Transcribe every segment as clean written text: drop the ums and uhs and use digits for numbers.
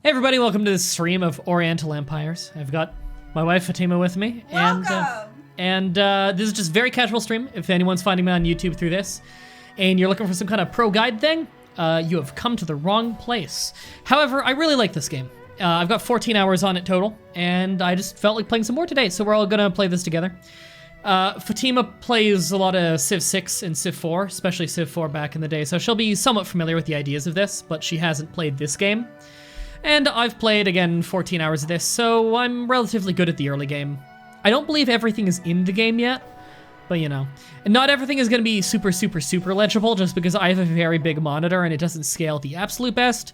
Hey everybody, welcome to this stream of Oriental Empires. I've got my wife Fatima with me. Welcome! And this is just very casual stream. If anyone's finding me on YouTube through this, and you're looking for some kind of pro guide thing, you have come to the wrong place. However, I really like this game. I've got 14 hours on it total, and I just felt like playing some more today, so we're all gonna play this together. Fatima plays a lot of Civ 6 and Civ 4, especially Civ 4 back in the day, so she'll be somewhat familiar with the ideas of this, but she hasn't played this game. And I've played, again, 14 hours of this, so I'm relatively good at the early game. I don't believe everything is in the game yet, but you know. And not everything is going to be super legible, just because I have a very big monitor and it doesn't scale at the absolute best.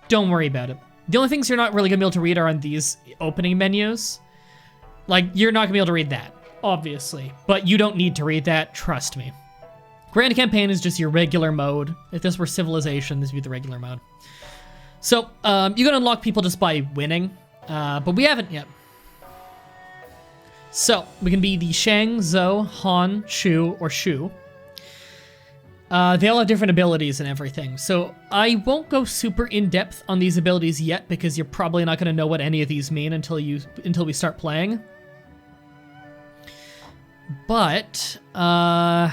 Don't worry about it. The only things you're not really going to be able to read are on these opening menus. Like, you're not going to be able to read that, obviously. But you don't need to read that, trust me. Grand Campaign is just your regular mode. If this were Civilization, this would be the regular mode. So, you can unlock people just by winning, but we haven't yet. So, we can be the Shang, Zhou, Han, Chu, or Shu. They all have different abilities and everything, so I won't go super in-depth on these abilities yet, because you're probably not going to know what any of these mean until we start playing. But, I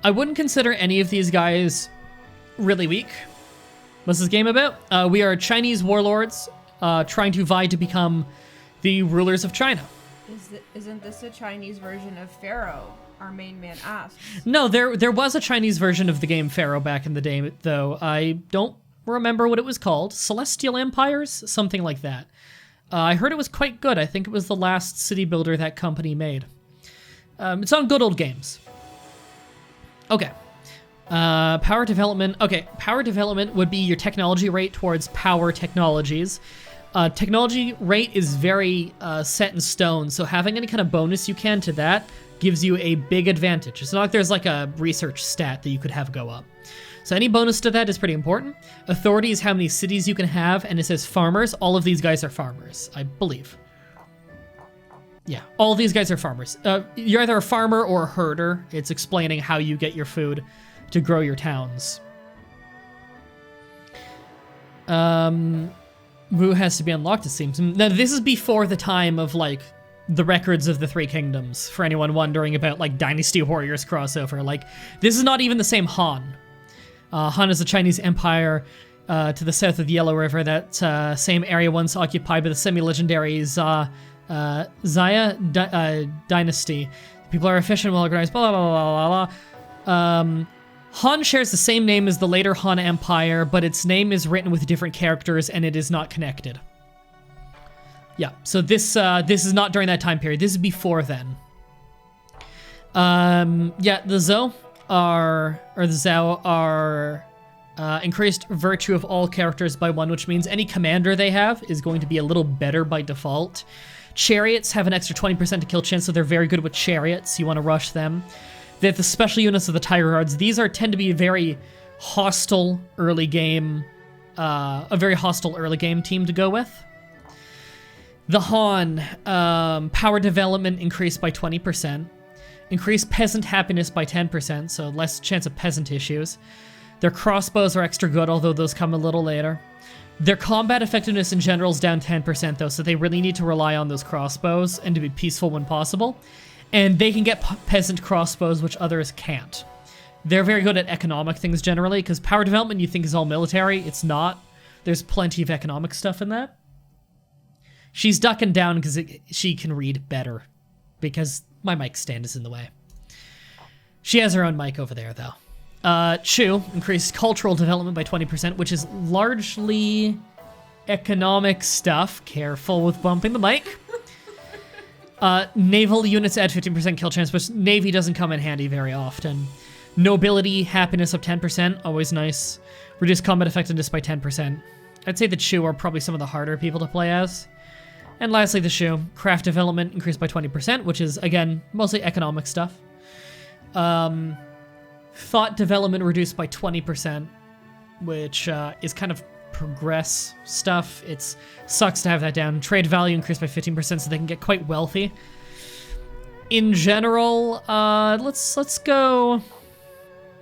wouldn't consider any of these guys really weak. What's this game about? We are Chinese warlords trying to vie to become the rulers of China. Isn't this a Chinese version of Pharaoh? Our main man asks. No, there was a Chinese version of the game Pharaoh back in the day, though. I don't remember what it was called. Celestial Empires? Something like that. I heard it was quite good. I think it was the last city builder that company made. It's on Good Old Games. Okay. Power development. Okay, power development would be your technology rate towards power technologies. Technology rate is very set in stone, so having any kind of bonus you can to that gives you a big advantage. It's not like there's like a research stat that you could have go up. So any bonus to that is pretty important. Authority is how many cities you can have, and it says farmers. All of these guys are farmers, I believe. Yeah, all of these guys are farmers. You're either a farmer or a herder. It's explaining how you get your food to grow your towns. Wu has to be unlocked, it seems. Now, this is before the time of, like, the records of the Three Kingdoms, for anyone wondering about, like, Dynasty Warriors crossover. Like, this is not even the same Han. Han is a Chinese empire to the south of the Yellow River, that same area once occupied by the semi-legendary Zaya dynasty. People are efficient, well-organized, blah, blah, blah, blah, blah. Han shares the same name as the later Han Empire, but its name is written with different characters and it is not connected. Yeah, so this is not during that time period. This is before then. Yeah, the Zhou are increased virtue of all characters by 1, which means any commander they have is going to be a little better by default. Chariots have an extra 20% to kill chance, so they're very good with chariots. You want to rush them. They have the special units of the Tiger Guards. These tend to be a very hostile early game, team to go with. The Han, power development increased by 20%. Increased peasant happiness by 10%, so less chance of peasant issues. Their crossbows are extra good, although those come a little later. Their combat effectiveness in general is down 10%, though, so they really need to rely on those crossbows and to be peaceful when possible. And they can get peasant crossbows, which others can't. They're very good at economic things generally, because power development you think is all military. It's not. There's plenty of economic stuff in that. She's ducking down because she can read better, because my mic stand is in the way. She has her own mic over there, though. Chu increased cultural development by 20%, which is largely economic stuff. Careful with bumping the mic. Naval units add 15% kill chance, but Navy doesn't come in handy very often. Nobility, happiness up 10%, always nice. Reduce combat effectiveness by 10%. I'd say the Chu are probably some of the harder people to play as. And lastly, the Shu, craft development increased by 20%, which is, again, mostly economic stuff. Thought development reduced by 20%, which is kind of progress stuff. It sucks to have that down. Trade value increased by 15%, so they can get quite wealthy. In general, let's go...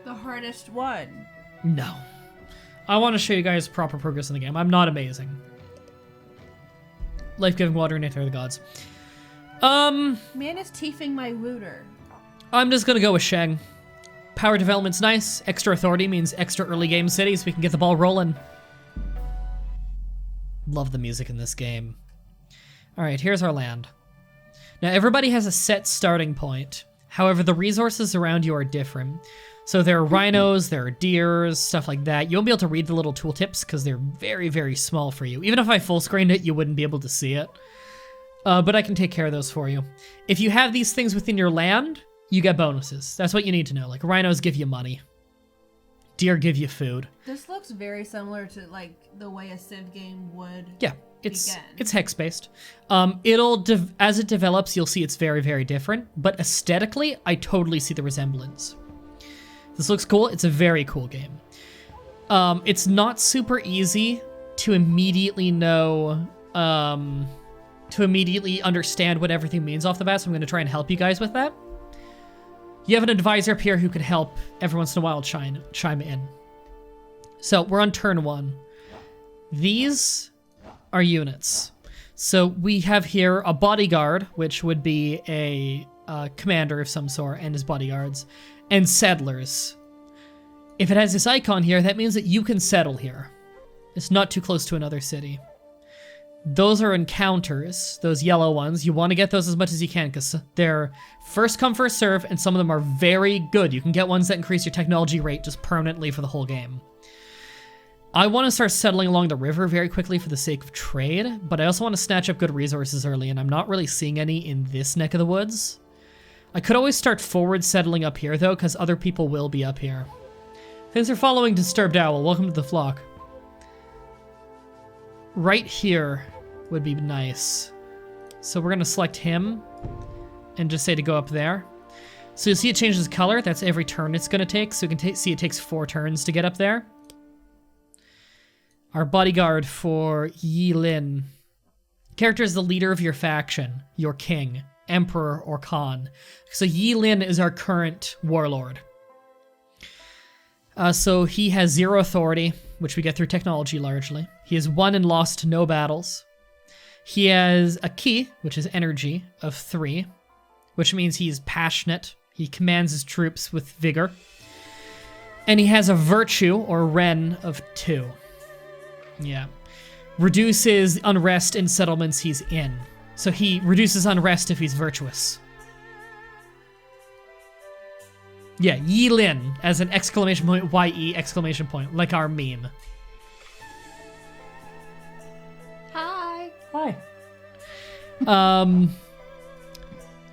The hardest one. No. I want to show you guys proper progress in the game. I'm not amazing. Life-giving water, nectar of the gods. Man is teething my wooter. I'm just gonna go with Sheng. Power development's nice. Extra authority means extra early game cities. We can get the ball rolling. Love the music in this game. All right, here's our land. Now, everybody has a set starting point. However, the resources around you are different. So there are rhinos, there are deers, stuff like that. You won't be able to read the little tooltips because they're very, very small for you. Even if I full screened it, you wouldn't be able to see it. But I can take care of those for you. If you have these things within your land, you get bonuses. That's what you need to know. Like, rhinos give you money. Deer give you food. This looks very similar to, like, the way a Civ game would Yeah, it's begin. it's hex-based. As it develops, you'll see it's very, very different. But aesthetically, I totally see the resemblance. This looks cool. It's a very cool game. It's not super easy to immediately know... to immediately understand what everything means off the bat, so I'm going to try and help you guys with that. You have an advisor up here who can help every once in a while chime in. So we're on turn 1. These are units. So we have here a bodyguard, which would be a commander of some sort and his bodyguards, and settlers. If it has this icon here, that means that you can settle here. It's not too close to another city. Those are encounters, those yellow ones. You want to get those as much as you can because they're first come, first serve, and some of them are very good. You can get ones that increase your technology rate just permanently for the whole game. I want to start settling along the river very quickly for the sake of trade, but I also want to snatch up good resources early, and I'm not really seeing any in this neck of the woods. I could always start forward settling up here, though, because other people will be up here. Thanks for following Disturbed Owl. Welcome to the flock. Right here would be nice. So we're gonna select him and just say to go up there. So you'll see it changes color. That's every turn it's gonna take. So you can see it takes 4 turns to get up there. Our bodyguard for Yi Lin. Character is the leader of your faction, your king, emperor, or khan. So Yi Lin is our current warlord. So he has 0 authority, which we get through technology largely. He has won and lost no battles. He has a ki, which is energy, of 3, which means he's passionate. He commands his troops with vigor. And he has a virtue, or ren, of 2. Yeah. Reduces unrest in settlements he's in. So he reduces unrest if he's virtuous. Yeah, Yi Lin as an exclamation point, Y-E exclamation point, like our meme. Hi. Hi.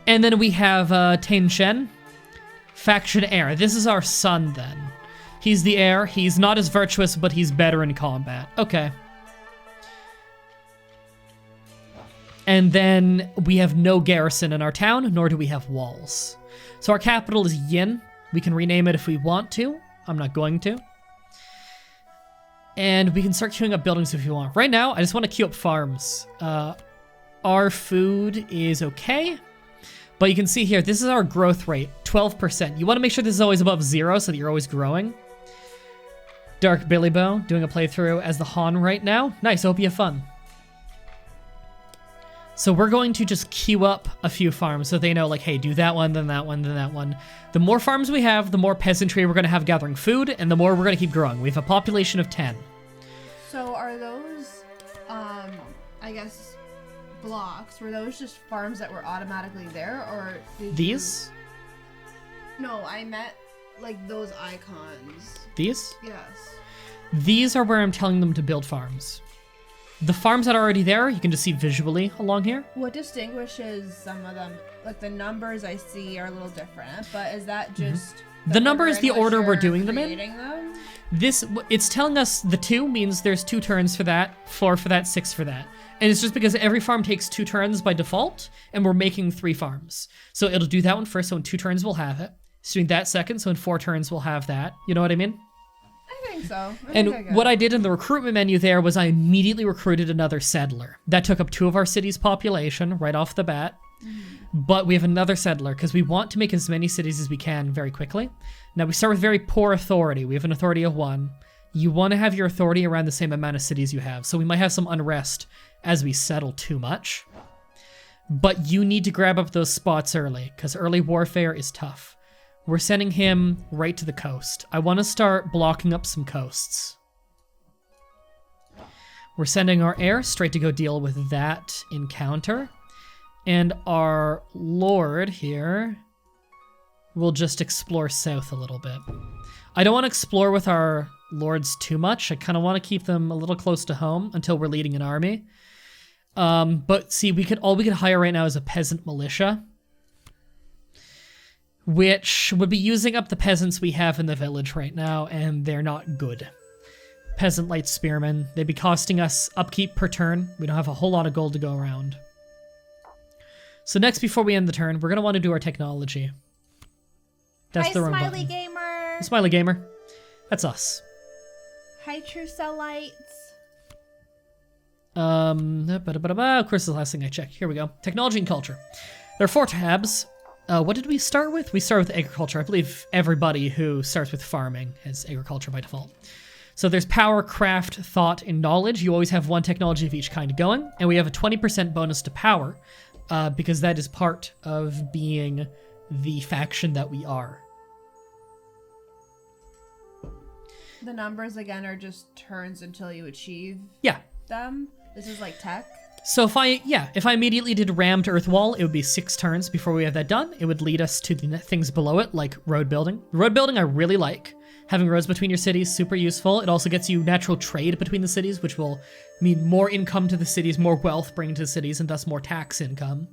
And then we have Tain Shen, faction heir. This is our son then. He's the heir. He's not as virtuous, but he's better in combat. Okay. And then we have no garrison in our town, nor do we have walls. So our capital is Yin. We can rename it if we want to. I'm not going to. And we can start queuing up buildings if you want. Right now, I just want to queue up farms. Our food is okay. But you can see here, this is our growth rate, 12%. You want to make sure this is always above 0 so that you're always growing. Dark Billy Bow, doing a playthrough as the Han right now. Nice, I hope you have fun. So we're going to just queue up a few farms so they know, like, hey, do that one, then that one, then that one. The more farms we have, the more peasantry we're going to have gathering food, and the more we're going to keep growing. We have a population of 10. So are those, I guess, blocks, were those just farms that were automatically there, or did These? No, I meant, like, those icons. These? Yes. These are where I'm telling them to build farms. The farms that are already there, you can just see visually along here. What distinguishes some of them? Like, the numbers I see are a little different, but is that just... The number is in the which order we're you're doing them in. creating them? It's telling us the 2 means there's 2 turns for that, 4 for that, 6 for that. And it's just because every farm takes 2 turns by default, and we're making 3 farms. So it'll do that one first, so in 2 turns we'll have it. It's doing that second, so in 4 turns we'll have that. You know what I mean? I think so. And what I did in the recruitment menu there was I immediately recruited another settler. That took up 2 of our city's population right off the bat. But we have another settler because we want to make as many cities as we can very quickly. Now we start with very poor authority. We have an authority of 1. you want to have your authority around the same amount of cities you have. So we might have some unrest as we settle too much. But you need to grab up those spots early, because early warfare is tough. We're sending him right to the coast. I want to start blocking up some coasts. We're sending our heir straight to go deal with that encounter. And our lord here will just explore south a little bit. I don't want to explore with our lords too much. I kind of want to keep them a little close to home until we're leading an army. But see, all we could hire right now is a peasant militia, which would be using up the peasants we have in the village right now, and they're not good. Peasant light spearmen, they'd be costing us upkeep per turn. We don't have a whole lot of gold to go around. So next, before we end the turn, we're going to want to do our technology. That's Hi, the wrong Smiley button. Gamer. Smiley Gamer. That's us. Hi, True Cellites. Of course, the last thing I checked. Here we go. Technology and culture. There are 4 tabs. What did we start with? We started with agriculture. I believe everybody who starts with farming has agriculture by default. So there's power, craft, thought, and knowledge. You always have 1 technology of each kind going. And we have a 20% bonus to power, because that is part of being the faction that we are. The numbers, again, are just turns until you achieve them. This is like tech. So if I immediately did Rammed Earth Wall, it would be 6 turns before we have that done. It would lead us to the things below it, like road building. Road building I really like. Having roads between your cities, super useful. It also gets you natural trade between the cities, which will mean more income to the cities, more wealth bringing to the cities, and thus more tax income.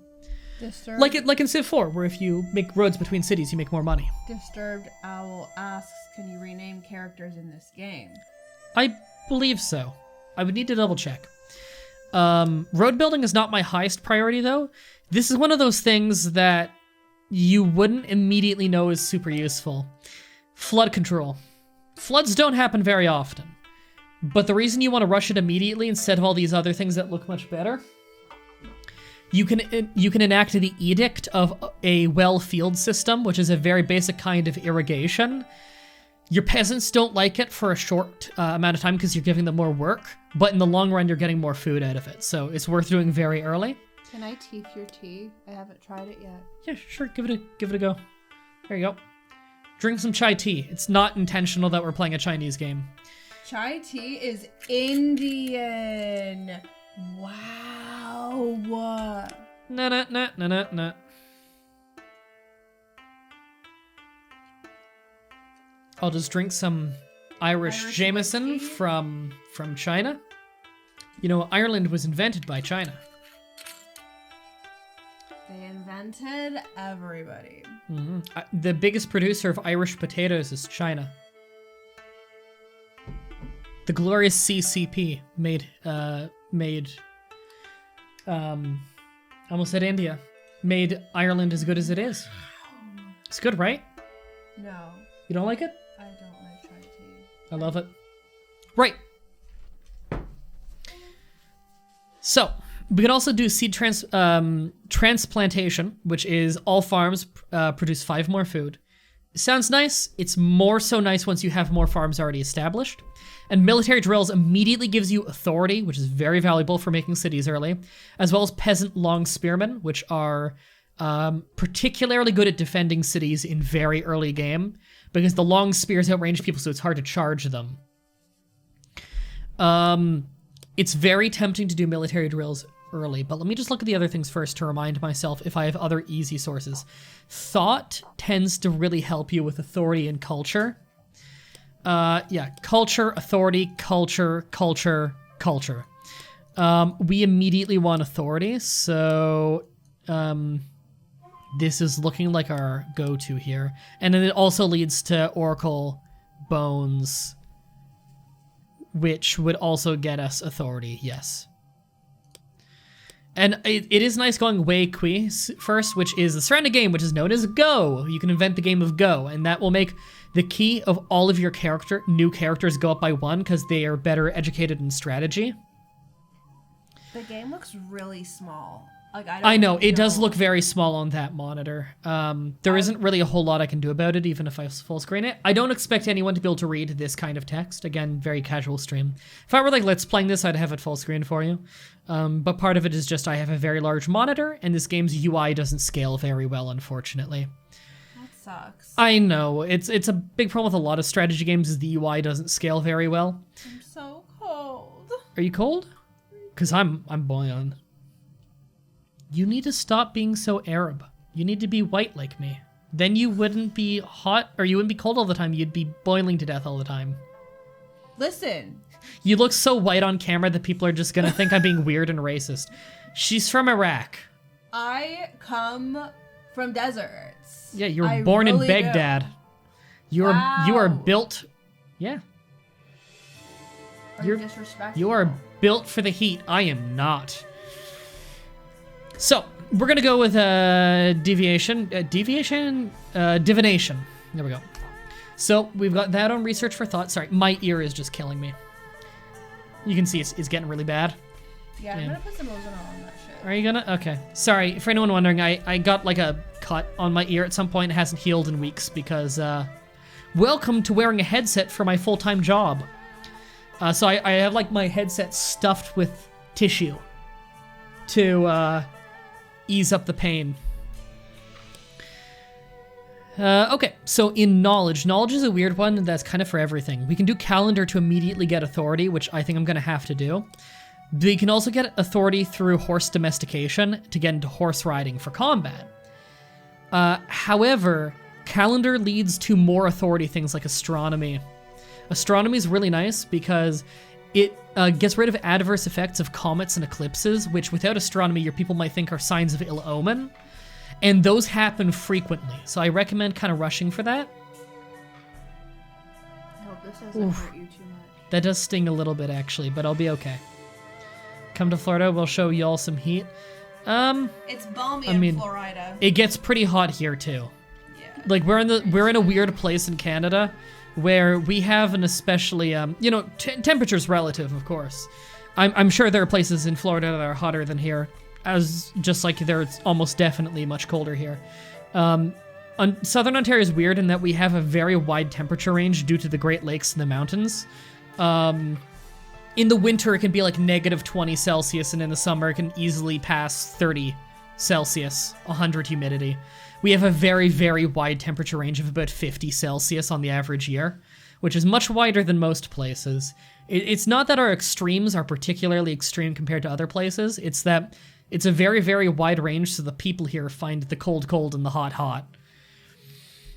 Disturbed. Like in Civ 4, where if you make roads between cities, you make more money. Disturbed Owl asks, can you rename characters in this game? I believe so. I would need to double check. Road building is not my highest priority, though. This is one of those things that you wouldn't immediately know is super useful. Flood control. Floods don't happen very often, but the reason you want to rush it immediately instead of all these other things that look much better, you can enact the edict of a well field system, which is a very basic kind of irrigation. Your peasants don't like it for a short amount of time because you're giving them more work, but in the long run, you're getting more food out of it. So it's worth doing very early. Can I teeth your tea? I haven't tried it yet. Yeah, sure. Give it a go. There you go. Drink some chai tea. It's not intentional that we're playing a Chinese game. Chai tea is Indian. Wow. Nah. I'll just drink some Irish Jameson from China. You know, Ireland was invented by China. They invented everybody. Mm-hmm. The biggest producer of Irish potatoes is China. The glorious CCP made almost said India, made Ireland as good as it is. It's good, right? No. You don't like it? I don't like chai tea. I love it. Right. So, we can also do seed transplantation, which is all farms produce 5 more food. It sounds nice. It's more so nice once you have more farms already established. And military drills immediately gives you authority, which is very valuable for making cities early, as well as peasant long spearmen, which are particularly good at defending cities in very early game, because the long spears outrange people, so it's hard to charge them. It's very tempting to do military drills early, but let me just look at the other things first to remind myself if I have other easy sources. Thought tends to really help you with authority and culture. Culture, authority, culture. We immediately want authority, so this is looking like our go-to here. And then it also leads to Oracle Bones, which would also get us authority, yes. And it is nice going Wei Kui first, which is the surrounding game, which is known as Go. You can invent the game of Go, and that will make the key of all of your new characters go up by 1 because they are better educated in strategy. The game looks really small. Like I don't I know, it does look very small on that monitor. There isn't really a whole lot I can do about it, even if I full screen it. I don't expect anyone to be able to read this kind of text. Again, very casual stream. If I were like Let's Playing this, I'd have it full screen for you. But part of it is just I have a very large monitor, and this game's UI doesn't scale very well, unfortunately. That sucks. I know, it's a big problem with a lot of strategy games is the UI doesn't scale very well. I'm so cold. Are you cold? Because I'm boiling. You need to stop being so Arab. You need to be white like me. Then you wouldn't be hot, or you wouldn't be cold all the time. You'd be boiling to death all the time. Listen. You look so white on camera that people are just gonna think I'm being weird and racist. She's from Iraq. I come from deserts. Yeah, you were born in Baghdad. You are built. Yeah. You're disrespectful. You are built for the heat. I am not. So, we're gonna go with divination. There we go. So, we've got that on research for thought. Sorry, my ear is just killing me. You can see it's getting really bad. Yeah, I'm gonna put some ozone on that shit. Are you gonna? Okay. Sorry, for anyone wondering, I got like a cut on my ear at some point. It hasn't healed in weeks because, welcome to wearing a headset for my full-time job. So I have like my headset stuffed with tissue to, ease up the pain. Okay, so in knowledge is a weird one that's kind of for everything. We can do calendar to immediately get authority, which I think I'm gonna have to do. We can also get authority through horse domestication to get into horse riding for combat. However, calendar leads to more authority things like astronomy. Astronomy is really nice because it gets rid of adverse effects of comets and eclipses, which without astronomy, your people might think are signs of ill omen. And those happen frequently. So I recommend kind of rushing for that. I hope this doesn't hurt you too much. That does sting a little bit, actually, but I'll be okay. Come to Florida, we'll show y'all some heat. It's balmy in Florida. It gets pretty hot here, too. Yeah. Like, we're in a weird place in Canada where we have an especially, temperature's relative, of course. I'm sure there are places in Florida that are hotter than here, as just like it's almost definitely much colder here. Southern Ontario is weird in that we have a very wide temperature range due to the Great Lakes and the mountains. In the winter, it can be like negative 20 Celsius, and in the summer, it can easily pass 30 Celsius, 100 humidity. We have a very, very wide temperature range of about 50 Celsius on the average year, which is much wider than most places. It's not that our extremes are particularly extreme compared to other places, it's that it's a very, very wide range, so the people here find the cold cold and the hot hot.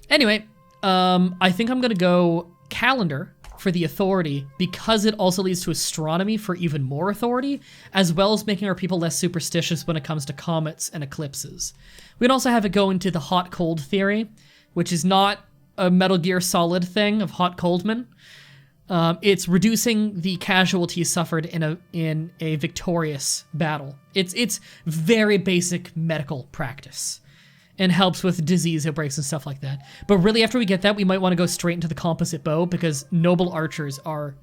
Anyway, I think I'm gonna go calendar for the authority because it also leads to astronomy for even more authority, as well as making our people less superstitious when it comes to comets and eclipses. We can also have it go into the hot-cold theory, which is not a Metal Gear Solid thing of hot coldman. It's reducing the casualties suffered in a victorious battle. It's very basic medical practice and helps with disease outbreaks and stuff like that. But really, after we get that, we might want to go straight into the composite bow because noble archers are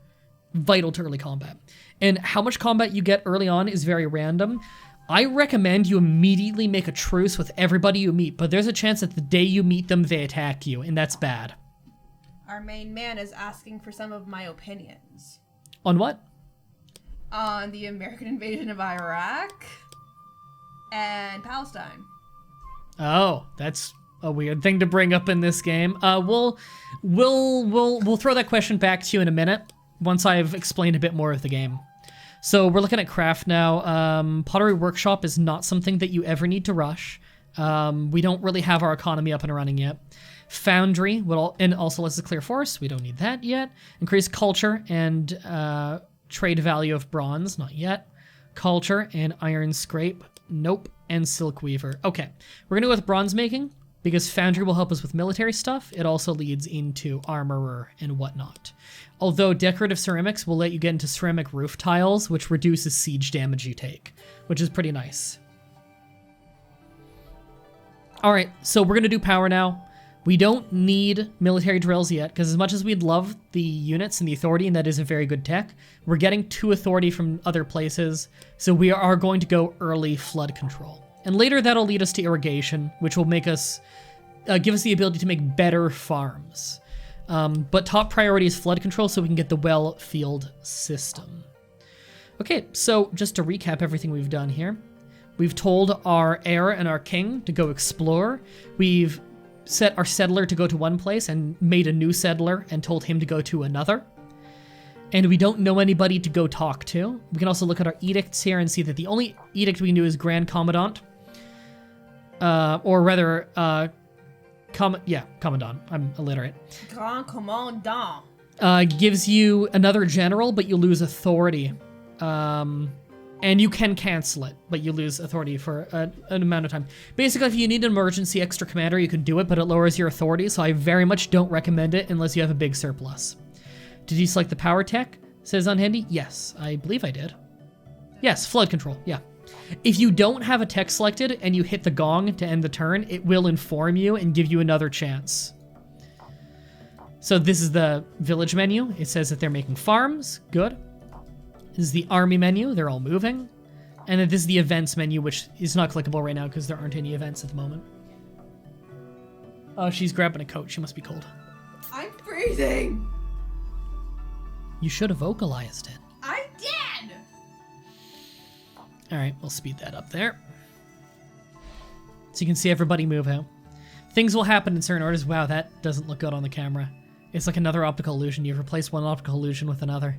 vital to early combat. And how much combat you get early on is very random. I recommend you immediately make a truce with everybody you meet, but there's a chance that the day you meet them, they attack you, and that's bad. Our main man is asking for some of my opinions. On what? On the American invasion of Iraq and Palestine. Oh, that's a weird thing to bring up in this game. We'll throw that question back to you in a minute once I've explained a bit more of the game. So we're looking at craft now. Pottery Workshop is not something that you ever need to rush. We don't really have our economy up and running yet. Foundry, and also lets us clear force. We don't need that yet. Increase culture and trade value of bronze, not yet. Culture and iron scrape, nope. And silk weaver. Okay, we're gonna go with bronze making because foundry will help us with military stuff. It also leads into armorer and whatnot. Although decorative ceramics will let you get into ceramic roof tiles, which reduces siege damage you take, which is pretty nice. All right, so we're gonna do power now. We don't need military drills yet, because as much as we'd love the units and the authority, and that is a very good tech, we're getting 2 authority from other places, so we are going to go early flood control. And later that'll lead us to irrigation, which will make us, give us the ability to make better farms. But top priority is flood control so we can get the well field system. Okay, so just to recap everything we've done here. We've told our heir and our king to go explore. We've set our settler to go to one place and made a new settler and told him to go to another. And we don't know anybody to go talk to. We can also look at our edicts here and see that the only edict we can do is Grand Commandant. Or rather, Commandant. I'm illiterate. Grand Commandant. Gives you another general, but you lose authority. And you can cancel it, but you lose authority for an amount of time. Basically, if you need an emergency extra commander, you can do it, but it lowers your authority, so I very much don't recommend it unless you have a big surplus. Did you select the power tech? Says unhandy. Yes, I believe I did. Yes, flood control, yeah. If you don't have a tech selected and you hit the gong to end the turn, it will inform you and give you another chance. So this is the village menu. It says that they're making farms, good. This is the army menu, they're all moving. And then this is the events menu, which is not clickable right now because there aren't any events at the moment. Oh, she's grabbing a coat, she must be cold. I'm freezing. You should have vocalized it. I did! All right, we'll speed that up there. So you can see everybody move out. Things will happen in certain orders. Wow, that doesn't look good on the camera. It's like another optical illusion. You've replaced one optical illusion with another.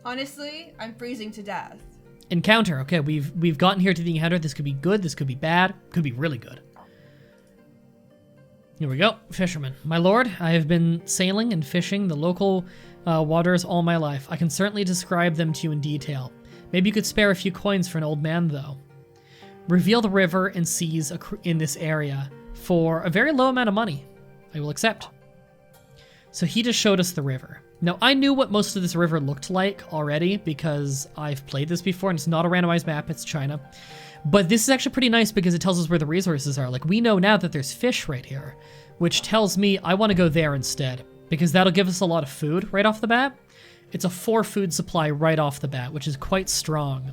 Honestly, I'm freezing to death. Encounter. Okay, we've gotten here to the encounter. This could be good. This could be bad. Could be really good. Here we go. Fisherman. My lord, I have been sailing and fishing the local waters all my life. I can certainly describe them to you in detail. Maybe you could spare a few coins for an old man, though. Reveal the river and seas in this area for a very low amount of money. I will accept. So he just showed us the river. Now, I knew what most of this river looked like already because I've played this before, and it's not a randomized map, it's China. But this is actually pretty nice because it tells us where the resources are. Like, we know now that there's fish right here, which tells me I want to go there instead because that'll give us a lot of food right off the bat. It's a 4 food supply right off the bat, which is quite strong.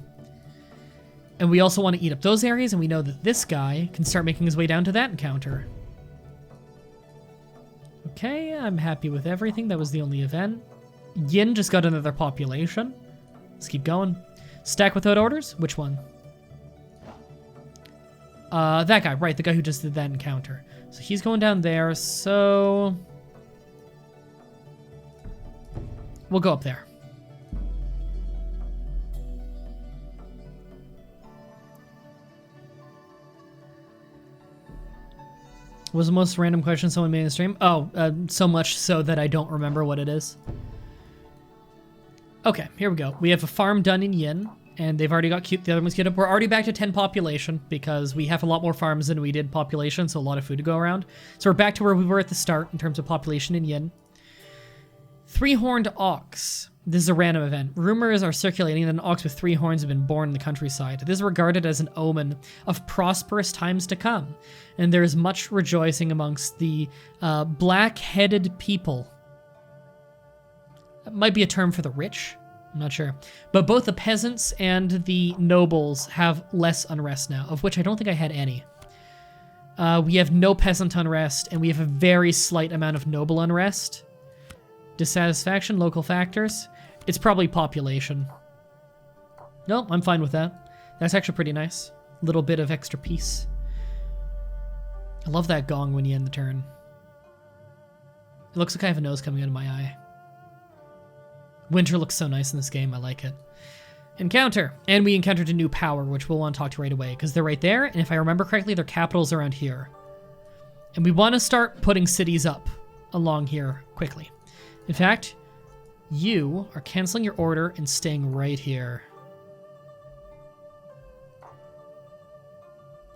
And we also want to eat up those areas, and we know that this guy can start making his way down to that encounter. Okay, I'm happy with everything. That was the only event. Yin just got another population. Let's keep going. Stack without orders? Which one? That guy, right, the guy who just did that encounter. So he's going down there, so... we'll go up there. What was the most random question someone made in the stream? Oh, so much so that I don't remember what it is. Okay, here we go. We have a farm done in Yin, and they've already got the other ones queued up. We're already back to 10 population because we have a lot more farms than we did population, so a lot of food to go around. So we're back to where we were at the start in terms of population in Yin. 3-horned ox. This is a random event. Rumors are circulating that an ox with 3 horns have been born in the countryside. This is regarded as an omen of prosperous times to come, and there is much rejoicing amongst the black-headed people. That might be a term for the rich. I'm not sure. But both the peasants and the nobles have less unrest now, of which I don't think I had any. We have no peasant unrest, and we have a very slight amount of noble unrest. Dissatisfaction, local factors. It's probably population. No, I'm fine with that. That's actually pretty nice. A little bit of extra peace. I love that gong when you end the turn. It looks like I have a nose coming out of my eye. Winter looks so nice in this game, I like it. Encounter. And we encountered a new power, which we'll want to talk to right away, because they're right there, and if I remember correctly, their capital's around here. And we want to start putting cities up along here quickly. In fact, you are canceling your order and staying right here.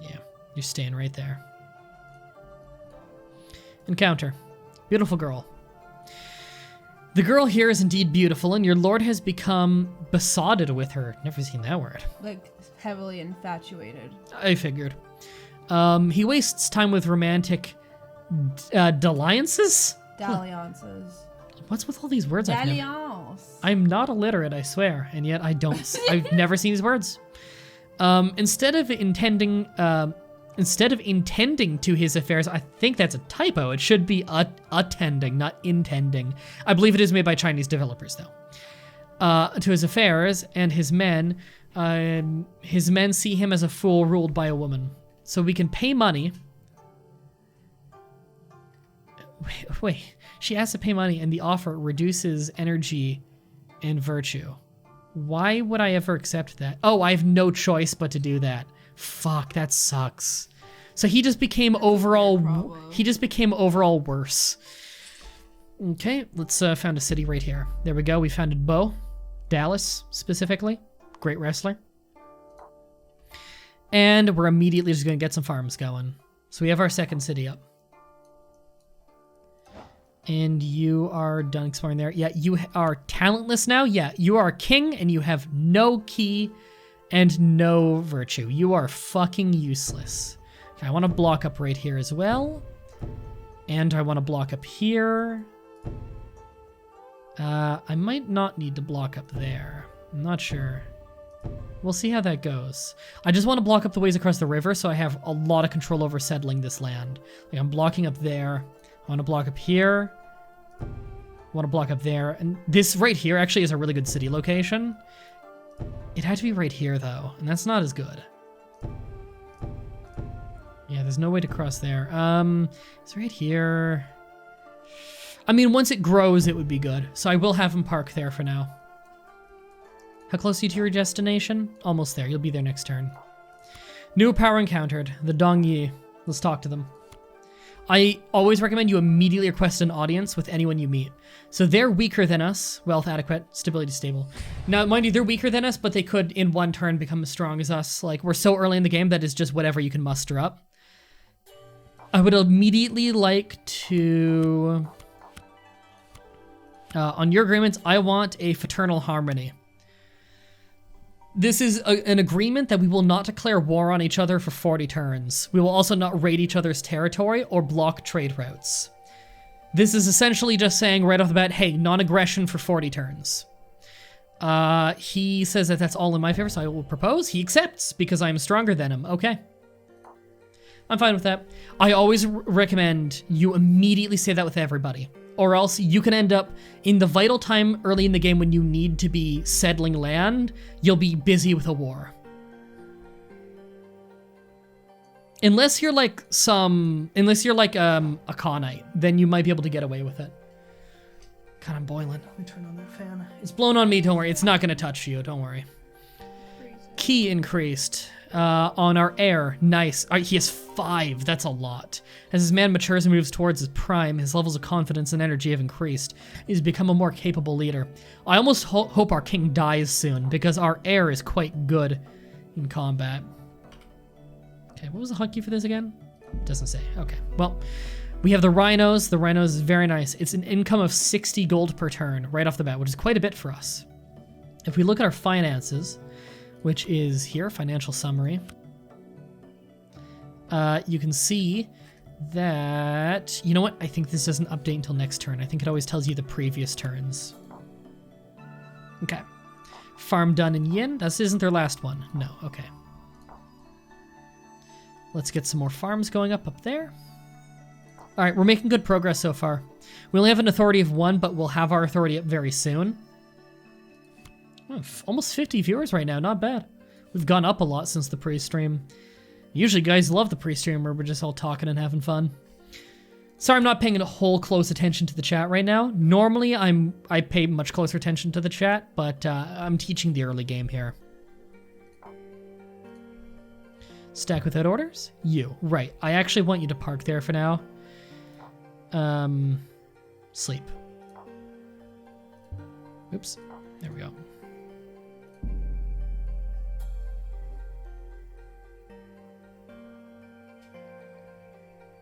Yeah, you're staying right there. Encounter. Beautiful girl. The girl here is indeed beautiful, and your lord has become besotted with her. Never seen that word. Like, heavily infatuated. I figured. He wastes time with romantic dalliances? Dalliances. What's with all these words I've never... Dalliance. else. I'm not illiterate, I swear, and yet I don't. I've never seen these words. Instead of intending to his affairs, I think that's a typo. It should be attending, not intending. I believe it is made by Chinese developers, though. To his affairs and his men see him as a fool ruled by a woman. So we can pay money. Wait. She has to pay money, and the offer reduces energy and virtue. Why would I ever accept that? Oh, I have no choice but to do that. Fuck, that sucks. So he just became overall worse. Okay, let's found a city right here. There we go. We founded Bo, Dallas specifically. Great wrestler. And we're immediately just going to get some farms going. So we have our second city up. And you are done exploring there. Yeah, you are talentless now. Yeah, you are king and you have no key and no virtue. You are fucking useless. Okay, I want to block up right here as well. And I want to block up here. I might not need to block up there. I'm not sure. We'll see how that goes. I just want to block up the ways across the river so I have a lot of control over settling this land. Like I'm blocking up there. I want to block up here. I want to block up there. And this right here actually is a really good city location. It had to be right here though, and that's not as good. Yeah, there's no way to cross there. It's right here. I mean, once it grows, it would be good. So I will have him park there for now. How close are you to your destination? Almost there. You'll be there next turn. New power encountered. The Dong Yi. Let's talk to them. I always recommend you immediately request an audience with anyone you meet. So they're weaker than us. Wealth adequate. Stability stable. Now, mind you, they're weaker than us, but they could, in one turn, become as strong as us. Like, we're so early in the game that it's just whatever you can muster up. I would immediately like to... on your agreements, I want a fraternal harmony. This is an agreement that we will not declare war on each other for 40 turns. We will also not raid each other's territory or block trade routes. This is essentially just saying right off the bat, hey, non-aggression for 40 turns. He says that that's all in my favor, so I will propose. He accepts because I'm stronger than him. Okay. I'm fine with that. I always recommend you immediately say that with everybody, or else you can end up in the vital time early in the game when you need to be settling land, you'll be busy with a war. Unless you're like a Khanite, then you might be able to get away with it. God, I'm boiling. Let me turn on that fan. It's blown on me, don't worry. It's not gonna touch you, don't worry. Key increased. On our heir, nice. He has 5, that's a lot. As his man matures and moves towards his prime, his levels of confidence and energy have increased. He's become a more capable leader. I almost hope our king dies soon, because our heir is quite good in combat. Okay, what was the hotkey for this again? Doesn't say. Okay, well, we have the rhinos. The rhinos is very nice. It's an income of 60 gold per turn right off the bat, which is quite a bit for us. If we look at our finances, which is here, financial summary. You can see that, you know what? I think this doesn't update until next turn. I think it always tells you the previous turns. Okay. Farm done in yin. This isn't their last one. No, okay. Let's get some more farms going up there. All right, we're making good progress so far. We only have an authority of 1, but we'll have our authority up very soon. Almost 50 viewers right now, not bad. We've gone up a lot since the pre-stream. Usually guys love the pre-stream where we're just all talking and having fun. Sorry I'm not paying a whole close attention to the chat right now. Normally I pay much closer attention to the chat, but I'm teaching the early game here. Stack without orders? You, right. I actually want you to park there for now. Sleep. Oops, there we go.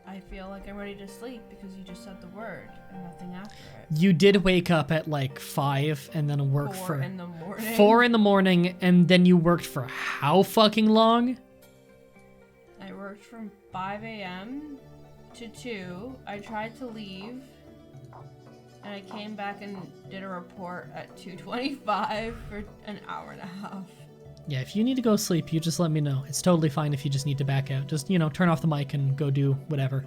I feel like I'm ready to sleep because you just said the word and nothing after it. You did wake up at like 5 and then work for 4 in the morning. 4 in the morning, and then you worked for how fucking long? I worked from 5 a.m. to 2. I tried to leave, And I came back and did a report at 2:25 for an hour and a half. Yeah, if you need to go sleep, you just let me know. It's totally fine if you just need to back out. Just, turn off the mic and go do whatever.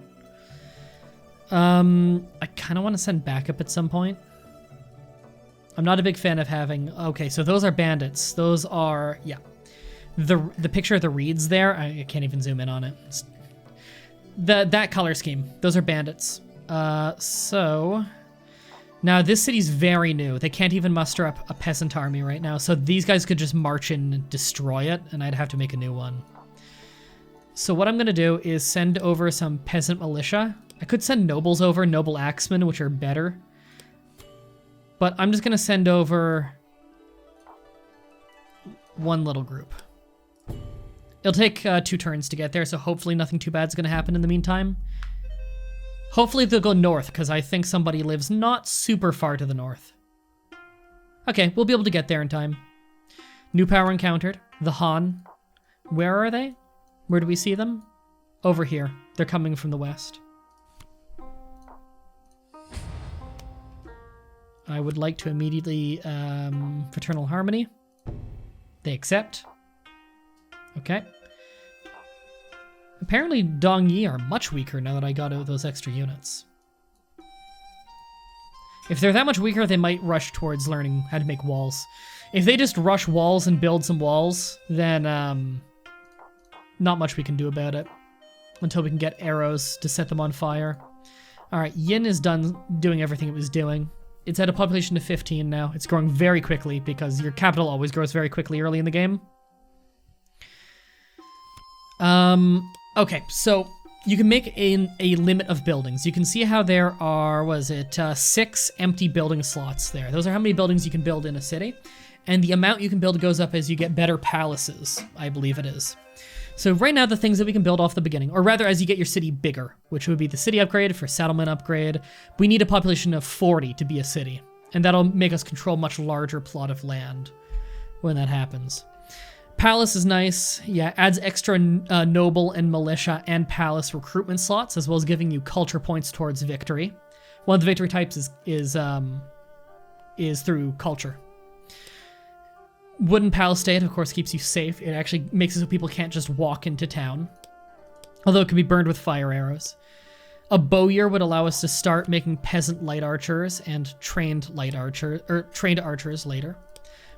I kind of want to send backup at some point. I'm not a big fan of having... Okay, so those are bandits. Those are... Yeah. The picture of the reeds there, I can't even zoom in on it. That color scheme. Those are bandits. So... Now, this city's very new. They can't even muster up a peasant army right now, so these guys could just march in and destroy it, and I'd have to make a new one. So what I'm going to do is send over some peasant militia. I could send nobles over, noble axemen, which are better. But I'm just going to send over one little group. It'll take 2 turns to get there, so hopefully nothing too bad's going to happen in the meantime. Hopefully they'll go north, because I think somebody lives not super far to the north. Okay, we'll be able to get there in time. New power encountered. The Han. Where are they? Where do we see them? Over here. They're coming from the west. I would like to immediately fraternal harmony. They accept. Okay. Apparently Dong Yi are much weaker now that I got out those extra units. If they're that much weaker, they might rush towards learning how to make walls. If they just rush walls and build some walls, then not much we can do about it until we can get arrows to set them on fire. All right, Yin is done doing everything it was doing. It's at a population of 15 now. It's growing very quickly because your capital always grows very quickly early in the game. Okay, so you can make a limit of buildings. You can see how there are, 6 empty building slots there. Those are how many buildings you can build in a city. And the amount you can build goes up as you get better palaces, I believe it is. So right now, the things that we can build off the beginning, or rather as you get your city bigger, which would be the city upgrade for settlement upgrade, we need a population of 40 to be a city. And that'll make us control much larger plot of land when that happens. Palace is nice. Yeah, adds extra noble and militia and palace recruitment slots, as well as giving you culture points towards victory. One of the victory types is through culture. Wooden palace state, of course, keeps you safe. It actually makes it so people can't just walk into town, although it can be burned with fire arrows. A bowyer would allow us to start making peasant light archers and trained archers later.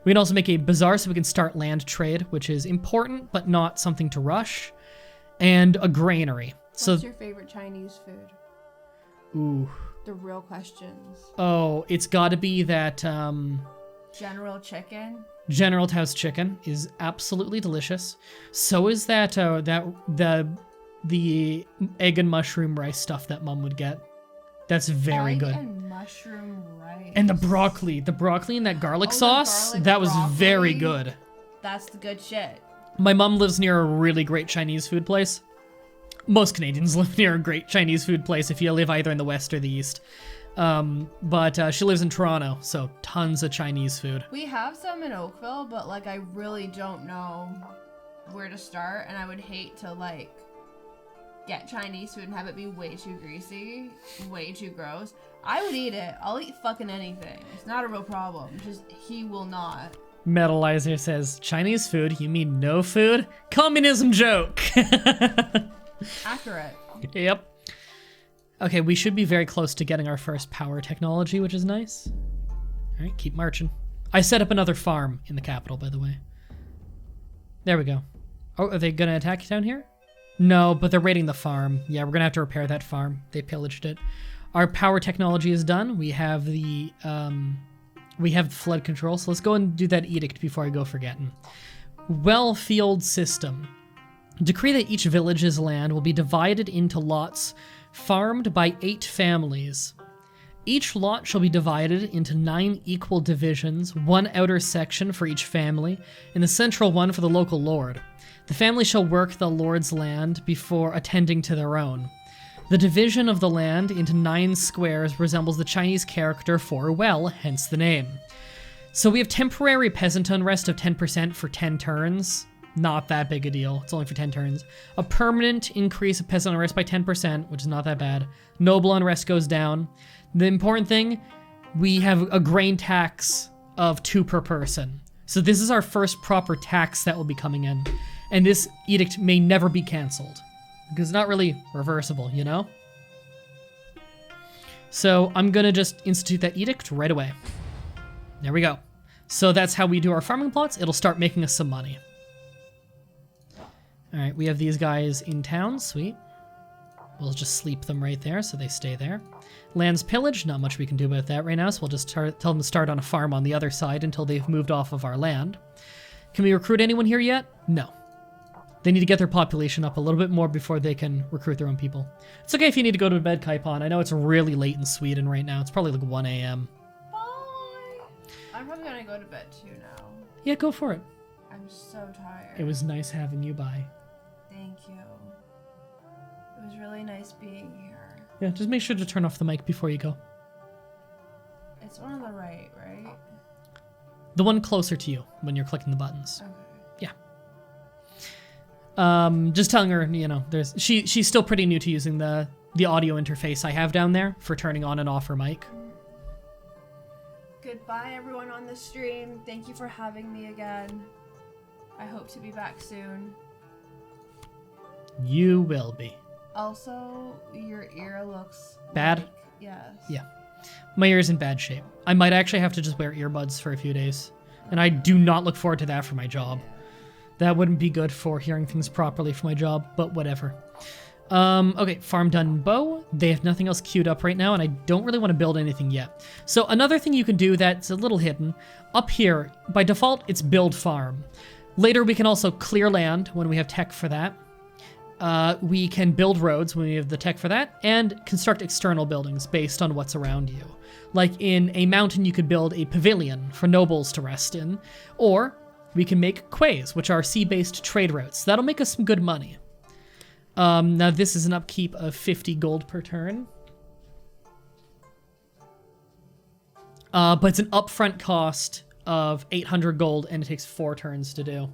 We can also make a bazaar so we can start land trade, which is important, but not something to rush. And a granary. What's your favorite Chinese food? Ooh. The real questions. Oh, it's gotta be that, General Chicken? General Tao's chicken is absolutely delicious. So is that, the egg and mushroom rice stuff that Mom would get. That's very good. Egg and mushroom rice. And the broccoli in that garlic sauce, that was very good. That's the good shit. My mom lives near a really great Chinese food place. Most Canadians live near a great Chinese food place if you live either in the west or the east. But she lives in Toronto, so tons of Chinese food. We have some in Oakville, but I really don't know where to start, and I would hate to get Chinese food and have it be way too greasy, way too gross. I would eat it. I'll eat fucking anything. It's not a real problem. Just he will not. Metalizer says, Chinese food? You mean no food? Communism joke! Accurate. Yep. Okay, we should be very close to getting our first power technology, which is nice. All right, keep marching. I set up another farm in the capital, by the way. There we go. Oh, are they gonna attack you down here? No, but they're raiding the farm. Yeah, we're gonna have to repair that farm. They pillaged it. Our power technology is done. We have the flood control, so let's go and do that edict before I go forgetting. Well field system. Decree that each village's land will be divided into lots farmed by 8 families. Each lot shall be divided into 9 equal divisions, 1 outer section for each family, and the central one for the local lord. The family shall work the lord's land before attending to their own. The division of the land into 9 squares resembles the Chinese character for well, hence the name. So we have temporary peasant unrest of 10% for 10 turns. Not that big a deal. It's only for 10 turns. A permanent increase of peasant unrest by 10%, which is not that bad. Noble unrest goes down. The important thing, we have a grain tax of 2 per person. So this is our first proper tax that will be coming in. And this edict may never be canceled. Because it's not really reversible, you know? So I'm gonna just institute that edict right away. There we go. So that's how we do our farming plots. It'll start making us some money. All right, we have these guys in town, sweet. We'll just sleep them right there so they stay there. Lands pillaged, not much we can do about that right now, so we'll just tell them to start on a farm on the other side until they've moved off of our land. Can we recruit anyone here yet? No. They need to get their population up a little bit more before they can recruit their own people. It's okay if you need to go to bed, Kaipon. I know it's really late in Sweden right now. It's probably like 1 a.m. Bye! I'm probably gonna go to bed too now. Yeah, go for it. I'm so tired. It was nice having you by. Thank you. It was really nice being here. Yeah, just make sure to turn off the mic before you go. It's one on the right? The one closer to you when you're clicking the buttons. Okay. Yeah. Just telling her, you know, she's still pretty new to using the audio interface I have down there for turning on and off her mic. Goodbye, everyone on the stream. Thank you for having me again. I hope to be back soon. You will be. Also, your ear looks bad? like, yes. Yeah. My ear's in bad shape. I might actually have to just wear earbuds for a few days. And I do not look forward to that for my job. That wouldn't be good for hearing things properly for my job, but whatever. Okay, farm done bow. They have nothing else queued up right now, and I don't really want to build anything yet. So another thing you can do that's a little hidden, up here, by default, it's build farm. Later, we can also clear land when we have tech for that. We can build roads when we have the tech for that, and construct external buildings based on what's around you. Like in a mountain, you could build a pavilion for nobles to rest in, or we can make quays, which are sea-based trade routes. That'll make us some good money. Now this is an upkeep of 50 gold per turn. But it's an upfront cost of 800 gold, and it takes 4 turns to do.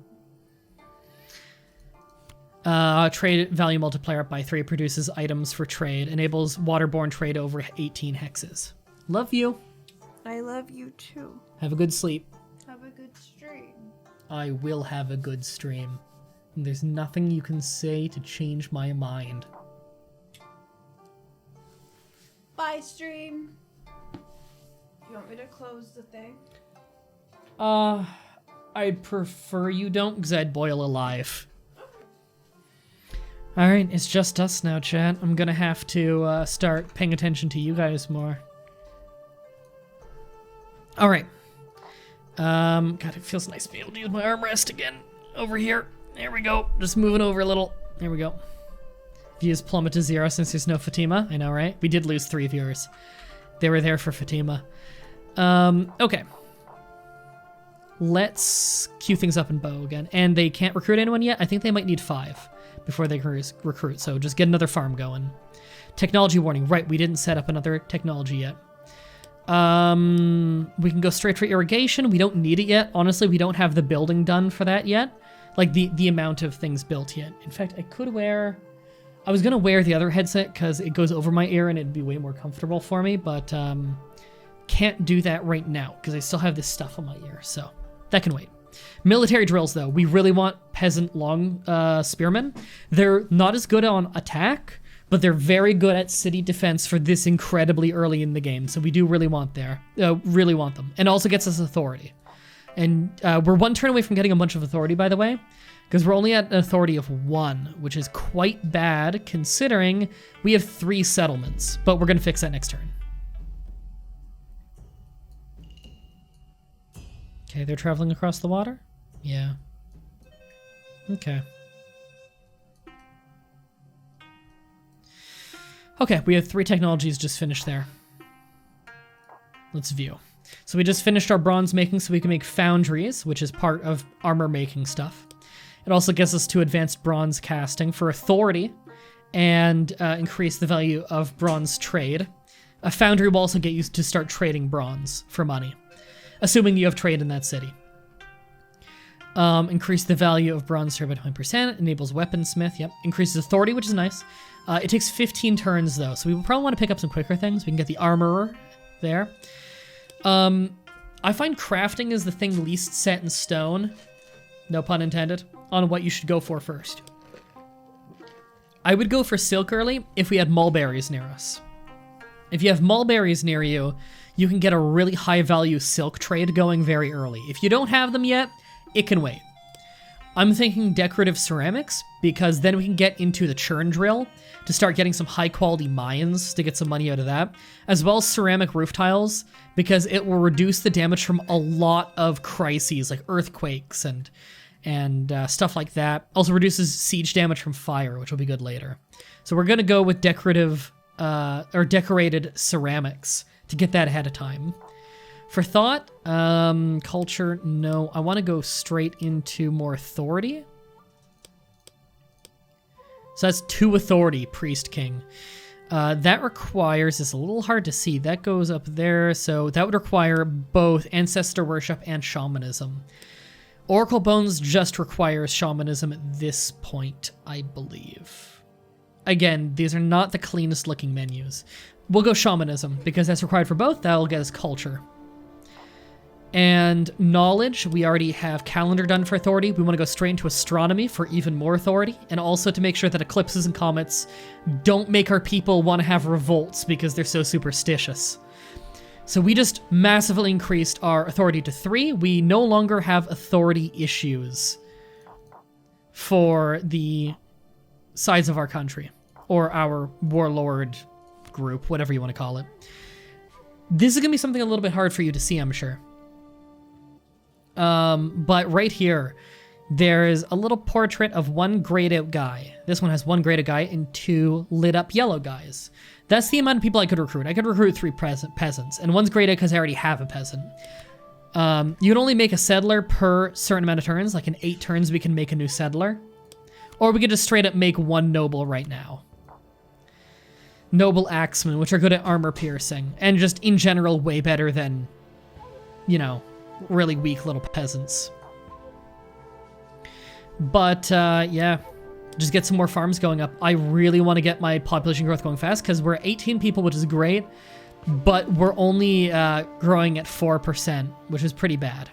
Trade value multiplier up by 3, produces items for trade, enables waterborne trade over 18 hexes. Love you. I love you too. Have a good sleep. Have a good stream. I will have a good stream. And there's nothing you can say to change my mind. Bye, stream. You want me to close the thing? I'd prefer you don't, because I'd boil alive. Alright, it's just us now, chat. I'm gonna have to start paying attention to you guys more. Alright. God, it feels nice to be able to use my armrest again. Over here. There we go. Just moving over a little. There we go. Views plummet to 0 since there's no Fatima. I know, right? We did lose 3 viewers. They were there for Fatima. Okay. Let's queue things up in bow again. And they can't recruit anyone yet. I think they might need 5 before they can recruit. So just get another farm going. Technology warning. Right, we didn't set up another technology yet. We can go straight for irrigation. We don't need it yet. Honestly, we don't have the building done for that yet. Like the amount of things built yet. In fact, I was gonna wear the other headset because it goes over my ear and it'd be way more comfortable for me, but can't do that right now because I still have this stuff on my ear, so that can wait. Military drills, though. We really want peasant long spearmen. They're not as good on attack, but they're very good at city defense for this incredibly early in the game, so we do really want them. And also gets us authority. And we're 1 turn away from getting a bunch of authority, by the way, because we're only at an authority of 1, which is quite bad considering we have 3 settlements, but we're going to fix that next turn. Okay, they're traveling across the water? Yeah. Okay. Okay, we have 3 technologies just finished there. Let's view. So we just finished our bronze making so we can make foundries, which is part of armor making stuff. It also gets us to advanced bronze casting for authority and increase the value of bronze trade. A foundry will also get you to start trading bronze for money, assuming you have trade in that city. Increase the value of bronze trade by 20%, enables weaponsmith, yep. Increases authority, which is nice. It takes 15 turns though, so we will probably want to pick up some quicker things. We can get the armorer there. I find crafting is the thing least set in stone, no pun intended, on what you should go for first. I would go for silk early if we had mulberries near us. If you have mulberries near you, you can get a really high value silk trade going very early. If you don't have them yet, it can wait. I'm thinking decorative ceramics, because then we can get into the churn drill to start getting some high quality mines to get some money out of that, as well as ceramic roof tiles, because it will reduce the damage from a lot of crises like earthquakes and stuff like that. Also reduces siege damage from fire, which will be good later. So we're gonna go with decorative or decorated ceramics to get that ahead of time. For thought, culture, no. I want to go straight into more authority. So that's 2 authority, priest, king. That requires, it's a little hard to see, that goes up there, so that would require both ancestor worship and shamanism. Oracle Bones just requires shamanism at this point, I believe. Again, these are not the cleanest looking menus. We'll go shamanism, because that's required for both. That'll get us culture. And knowledge, we already have calendar done for authority. We want to go straight into astronomy for even more authority, and also to make sure that eclipses and comets don't make our people want to have revolts because they're so superstitious. So we just massively increased our authority to 3. We no longer have authority issues for the sides of our country, or our warlord group, whatever you want to call it. This is going to be something a little bit hard for you to see, I'm sure. But right here, there's a little portrait of 1 grayed out guy. This one has 1 grayed out guy and 2 lit up yellow guys. That's the amount of people I could recruit. I could recruit 3 peasants, and 1's grayed out because I already have a peasant. You can only make a settler per certain amount of turns. Like in 8 turns, we can make a new settler. Or we could just straight up make 1 noble right now. Noble axemen, which are good at armor piercing, and just in general way better than, you know, really weak little peasants. But yeah, just get some more farms going up. I really want to get my population growth going fast because we're at 18 people, which is great, but we're only growing at 4%, which is pretty bad.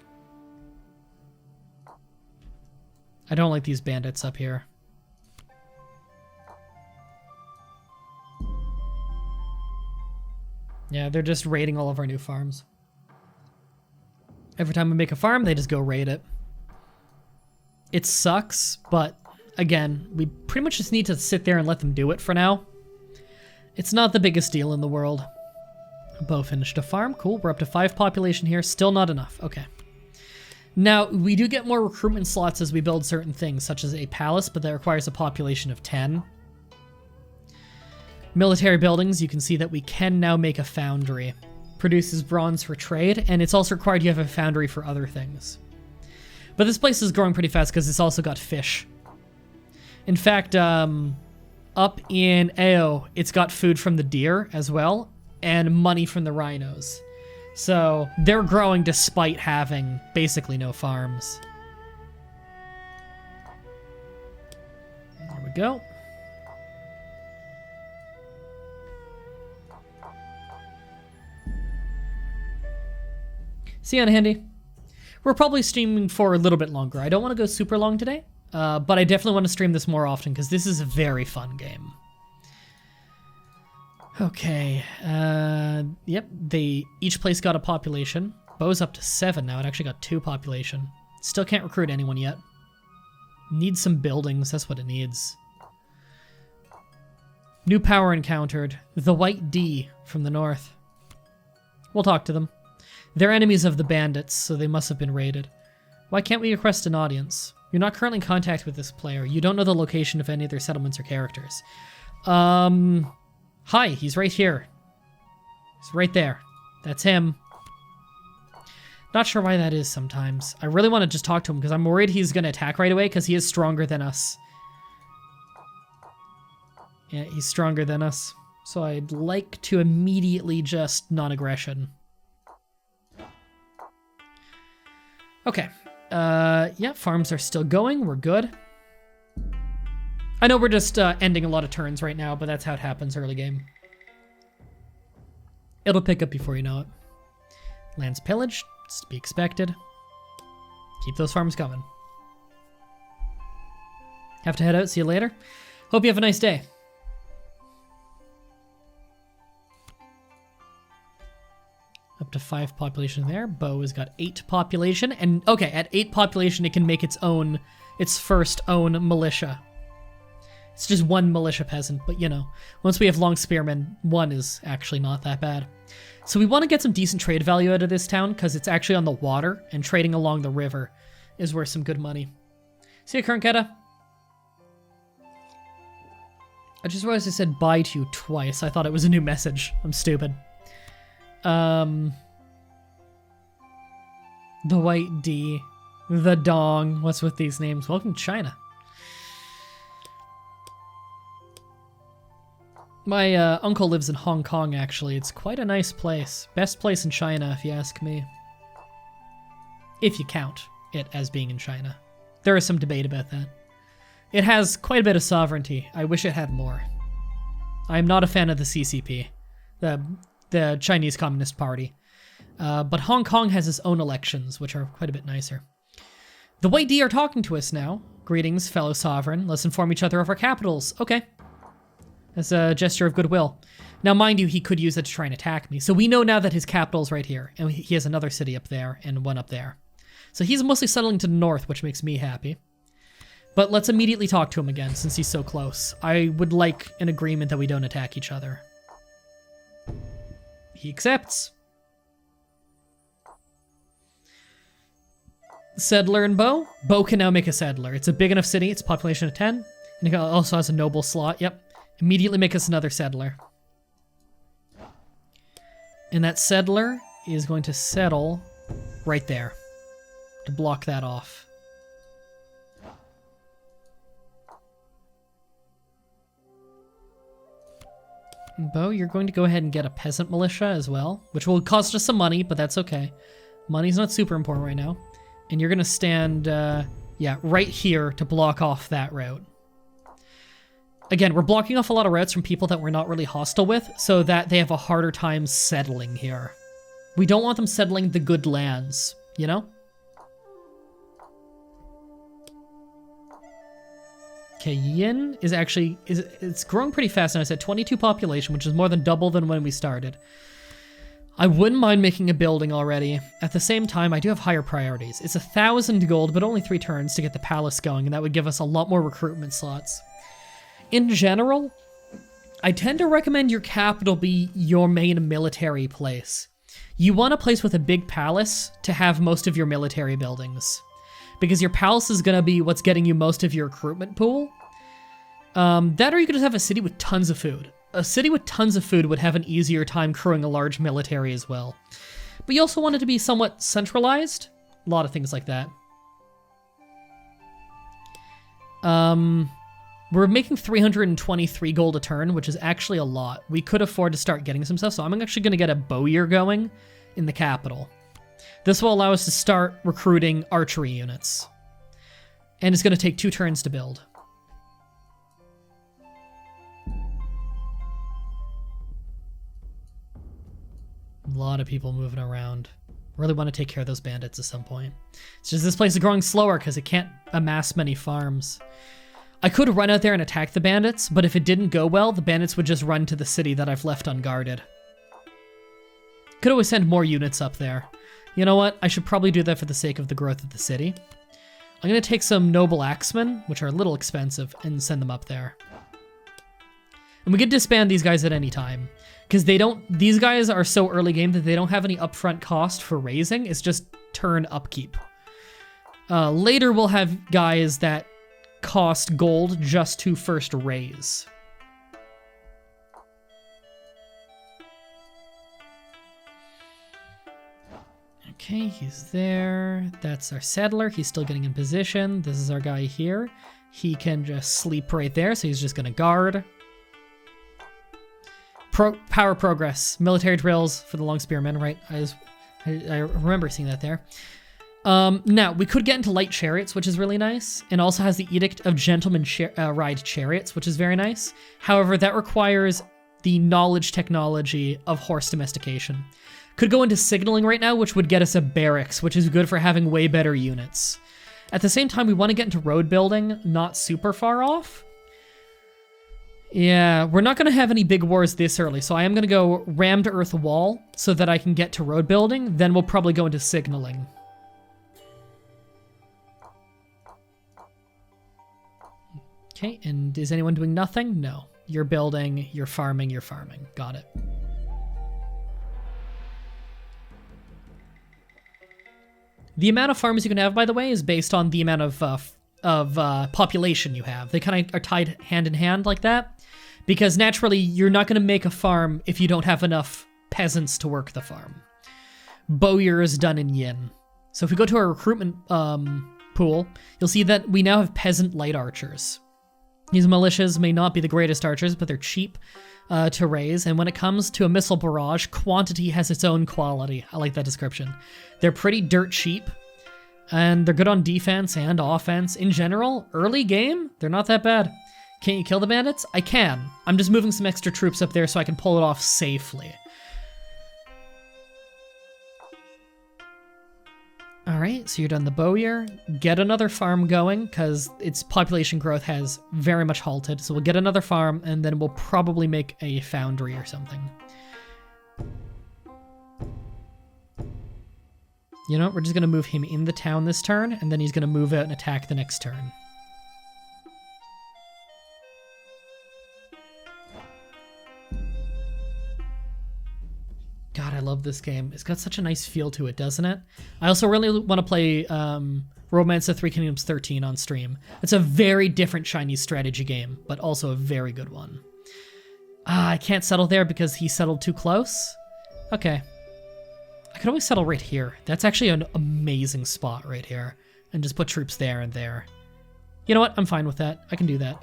I don't like these bandits up here. Yeah, they're just raiding all of our new farms. Every time we make a farm, they just go raid it. It sucks, but again, we pretty much just need to sit there and let them do it for now. It's not the biggest deal in the world. Bo finished a farm. Cool, we're up to 5 population here. Still not enough. Okay. Now, we do get more recruitment slots as we build certain things, such as a palace, but that requires a population of 10. Military buildings, you can see that we can now make a foundry. Produces bronze for trade, and it's also required you have a foundry for other things. But this place is growing pretty fast because it's also got fish. In fact, up in Ao, it's got food from the deer as well, and money from the rhinos. So they're growing despite having basically no farms. There we go. See you on Handy. We're probably streaming for a little bit longer. I don't want to go super long today, but I definitely want to stream this more often because this is a very fun game. Okay, yep, each place got a population. Bo's up to 7 now. It actually got 2 population. Still can't recruit anyone yet. Needs some buildings, that's what it needs. New power encountered. The White D from the north. We'll talk to them. They're enemies of the bandits, so they must have been raided. Why can't we request an audience? You're not currently in contact with this player. You don't know the location of any of their settlements or characters. Hi, he's right here. He's right there. That's him. Not sure why that is sometimes. I really want to just talk to him because I'm worried he's going to attack right away because he is stronger than us. Yeah, he's stronger than us. So I'd like to immediately just non-aggression. Okay. Yeah, farms are still going. We're good. I know we're just ending a lot of turns right now, but that's how it happens early game. It'll pick up before you know it. Lands pillaged. It's to be expected. Keep those farms coming. Have to head out. See you later. Hope you have a nice day. Up to 5 population there. Bo has got 8 population. And okay, at 8 population, it can make its first own militia. It's just 1 militia peasant, but you know, once we have long spearmen, 1 is actually not that bad. So we want to get some decent trade value out of this town because it's actually on the water, and trading along the river is worth some good money. See you, Kernketa. I just realized I said bye to you twice. I thought it was a new message. I'm stupid. The White D, the Dong. What's with these names? Welcome to China. My uncle lives in Hong Kong, actually. It's quite a nice place. Best place in China, if you ask me. If you count it as being in China. There is some debate about that. It has quite a bit of sovereignty. I wish it had more. I'm not a fan of the CCP, the Chinese Communist Party. But Hong Kong has its own elections, which are quite a bit nicer. The White D are talking to us now. Greetings, fellow sovereign. Let's inform each other of our capitals. Okay. As a gesture of goodwill. Now, mind you, he could use it to try and attack me. So we know now that his capital's right here, and he has another city up there and one up there. So he's mostly settling to the north, which makes me happy. But let's immediately talk to him again, since he's so close. I would like an agreement that we don't attack each other. He accepts. Settler and Bo. Bo can now make a settler. It's a big enough city. It's a population of 10. And it also has a noble slot. Yep. Immediately make us another settler. And that settler is going to settle right there to block that off. Bo, you're going to go ahead and get a peasant militia as well, which will cost us some money, but that's okay. Money's not super important right now. And you're going to stand, right here to block off that route. Again, we're blocking off a lot of routes from people that we're not really hostile with, so that they have a harder time settling here. We don't want them settling the good lands, you know? Okay, Yin is actually, it's growing pretty fast, and I said 22 population, which is more than double than when we started. I wouldn't mind making a building already. At the same time, I do have higher priorities. It's 1,000 gold, but only 3 turns to get the palace going, and that would give us a lot more recruitment slots. In general, I tend to recommend your capital be your main military place. You want a place with a big palace to have most of your military buildings, because your palace is going to be what's getting you most of your recruitment pool. That or you could just have a city with tons of food. A city with tons of food would have an easier time crewing a large military as well. But you also want it to be somewhat centralized. A lot of things like that. We're making 323 gold a turn, which is actually a lot. We could afford to start getting some stuff, so I'm actually going to get a bowyer going in the capital. This will allow us to start recruiting archery units. And it's going to take 2 turns to build. A lot of people moving around. Really want to take care of those bandits at some point. It's just this place is growing slower because it can't amass many farms. I could run out there and attack the bandits, but if it didn't go well, the bandits would just run to the city that I've left unguarded. Could always send more units up there. You know what? I should probably do that for the sake of the growth of the city. I'm going to take some noble axemen, which are a little expensive, and send them up there. And we could disband these guys at any time. Because these guys are so early game that they don't have any upfront cost for raising. It's just turn upkeep. Later we'll have guys that cost gold just to first raise. Okay, he's there. That's our settler. He's still getting in position. This is our guy here. He can just sleep right there, so he's just gonna guard. Power progress. Military drills for the long spearmen, right? I remember seeing that there. Now, we could get into light chariots, which is really nice, and also has the Edict of Gentlemen ride chariots, which is very nice. However, that requires the knowledge technology of horse domestication. Could go into signaling right now, which would get us a barracks, which is good for having way better units. At the same time, we want to get into road building, not super far off. Yeah, we're not going to have any big wars this early, so I am going to go ram to earth wall so that I can get to road building. Then we'll probably go into signaling. Okay, and is anyone doing nothing? No. You're building, you're farming, you're farming. Got it. The amount of farms you can have, by the way, is based on the amount of population you have. They kind of are tied hand in hand like that, because naturally you're not going to make a farm if you don't have enough peasants to work the farm. Bowyer is done in yin. So if we go to our recruitment pool, you'll see that we now have peasant light archers. These militias may not be the greatest archers, but they're cheap to raise, and when it comes to a missile barrage, quantity has its own quality. I like that description. They're pretty dirt cheap, and they're good on defense and offense. In general, early game, they're not that bad. Can't you kill the bandits? I can. I'm just moving some extra troops up there so I can pull it off safely. All right, so you're done the Bowyer. Get another farm going, because its population growth has very much halted. So we'll get another farm, and then we'll probably make a foundry or something. You know what? We're just going to move him in the town this turn, and then he's going to move out and attack the next turn. God, I love this game. It's got such a nice feel to it, doesn't it? I also really want to play Romance of Three Kingdoms 13 on stream. It's a very different Chinese strategy game, but also a very good one. I can't settle there because he settled too close. Okay. I could always settle right here. That's actually an amazing spot right here. And just put troops there and there. You know what? I'm fine with that. I can do that.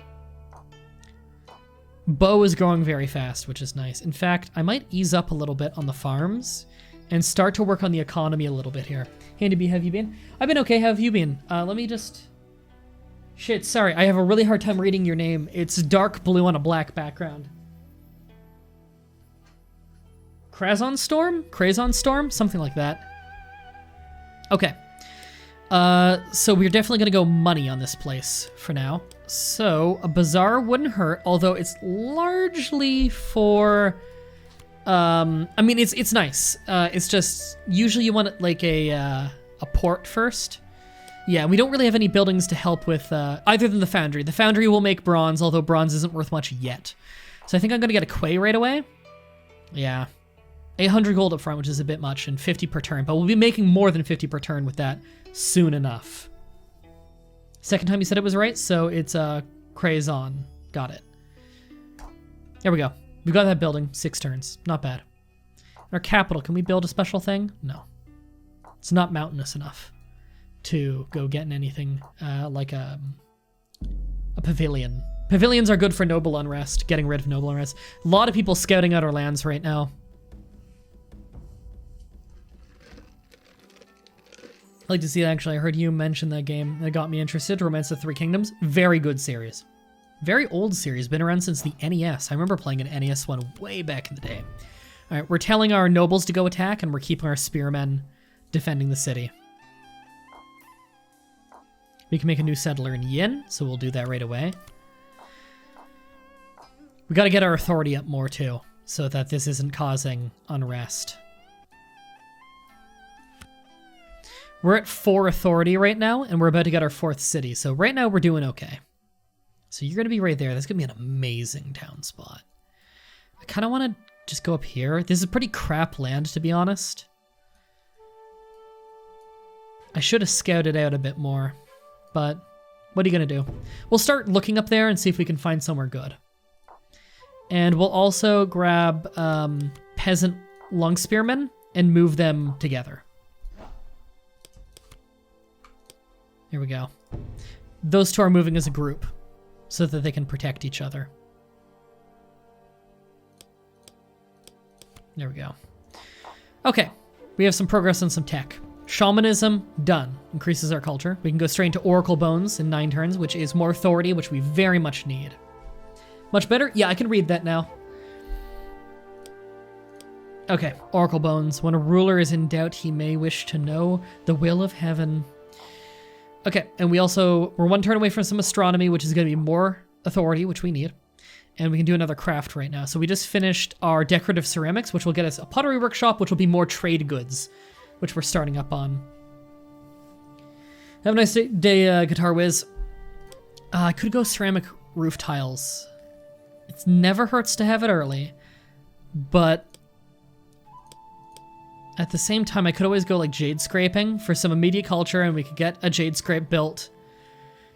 Bo is growing very fast, which is nice. In fact, I might ease up a little bit on the farms and start to work on the economy a little bit here. Handy B, how have you been? I've been okay. How have you been? Let me just... Shit, sorry. I have a really hard time reading your name. It's dark blue on a black background. Krazon Storm? Krazon Storm? Something like that. Okay. So we're definitely going to go money on this place for now. So a bazaar wouldn't hurt, although it's largely for, I mean, it's nice. It's just, usually you want like a port first. Yeah, we don't really have any buildings to help with, either than the foundry. The foundry will make bronze, although bronze isn't worth much yet. So I think I'm going to get a quay right away. Yeah. 800 gold up front, which is a bit much, and 50 per turn, but we'll be making more than 50 per turn with that soon enough. Second time you said it was right, so it's Krazon. Got it. There we go. We got that building, 6 turns. Not bad. Our capital, can we build a special thing? No. It's not mountainous enough to go getting anything like a pavilion. Pavilions are good for noble unrest, getting rid of noble unrest. A lot of people scouting out our lands right now. I'd like to see that, actually. I heard you mention that game. That got me interested. Romance of Three Kingdoms. Very good series. Very old series. Been around since the NES. I remember playing an NES one way back in the day. All right, we're telling our nobles to go attack, and we're keeping our spearmen defending the city. We can make a new settler in Yin, so we'll do that right away. We got to get our authority up more, too, so that this isn't causing unrest. We're at 4 authority right now, and we're about to get our 4th city. So right now, we're doing okay. So you're going to be right there. That's going to be an amazing town spot. I kind of want to just go up here. This is pretty crap land, to be honest. I should have scouted out a bit more, but what are you going to do? We'll start looking up there and see if we can find somewhere good. And we'll also grab peasant lung spearmen and move them together. Here we go. Those two are moving as a group so that they can protect each other. There we go. Okay, we have some progress on some tech. Shamanism, done. Increases our culture. We can go straight into Oracle Bones in 9 turns, which is more authority, which we very much need. Much better? Yeah, I can read that now. Okay, Oracle Bones. When a ruler is in doubt, he may wish to know the will of heaven. Okay, and we're one turn away from some astronomy, which is going to be more authority, which we need. And we can do another craft right now. So we just finished our decorative ceramics, which will get us a pottery workshop, which will be more trade goods, which we're starting up on. Have a nice day, Guitar Wiz. I could go ceramic roof tiles. It never hurts to have it early, but at the same time, I could always go like jade scraping for some immediate culture, and we could get a jade scrape built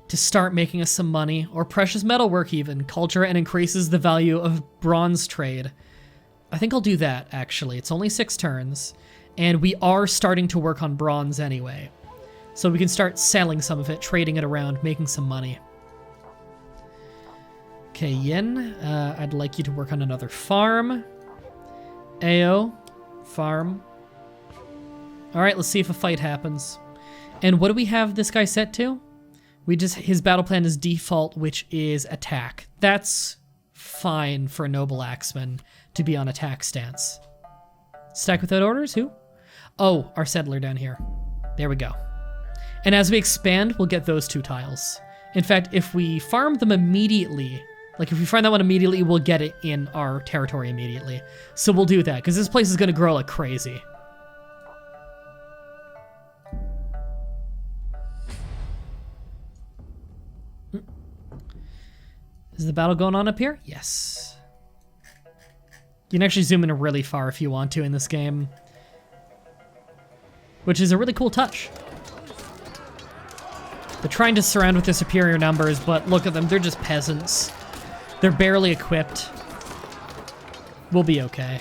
to start making us some money, or precious metal work even. Culture and increases the value of bronze trade. I think I'll do that, actually. It's only 6 turns, and we are starting to work on bronze anyway. So we can start selling some of it, trading it around, making some money. Okay, Yin, I'd like you to work on another farm. Ao, farm. All right, let's see if a fight happens. And what do we have this guy set to? His battle plan is default, which is attack. That's fine for a noble axeman to be on attack stance. Stack without orders, who? Oh, our settler down here. There we go. And as we expand, we'll get those 2 tiles. In fact, if we farm them immediately, like if we farm that one immediately, we'll get it in our territory immediately. So we'll do that, because this place is going to grow like crazy. Is the battle going on up here? Yes. You can actually zoom in really far if you want to in this game, which is a really cool touch. They're trying to surround with their superior numbers, but look at them, they're just peasants. They're barely equipped. We'll be okay.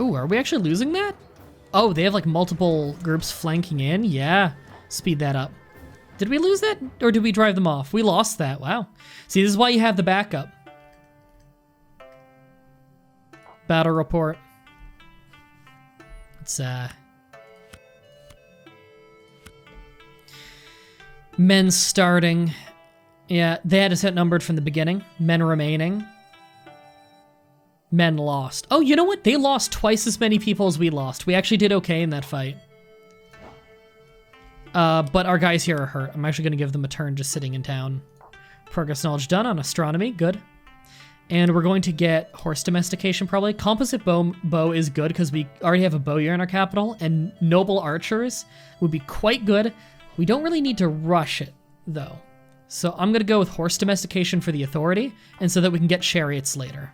Ooh, are we actually losing that? Oh, they have like multiple groups flanking in? Yeah, speed that up. Did we lose that, or did we drive them off? We lost that, wow. See, this is why you have the backup. Battle report. It's, men starting. Yeah, they had us outnumbered from the beginning. Men remaining. Men lost. Oh, you know what? They lost twice as many people as we lost. We actually did okay in that fight. But our guys here are hurt. I'm actually going to give them a turn just sitting in town. Progress knowledge done on astronomy. Good. And we're going to get horse domestication probably. Composite bow is good because we already have a bowyer in our capital. And noble archers would be quite good. We don't really need to rush it, though. So I'm going to go with horse domestication for the authority, and so that we can get chariots later.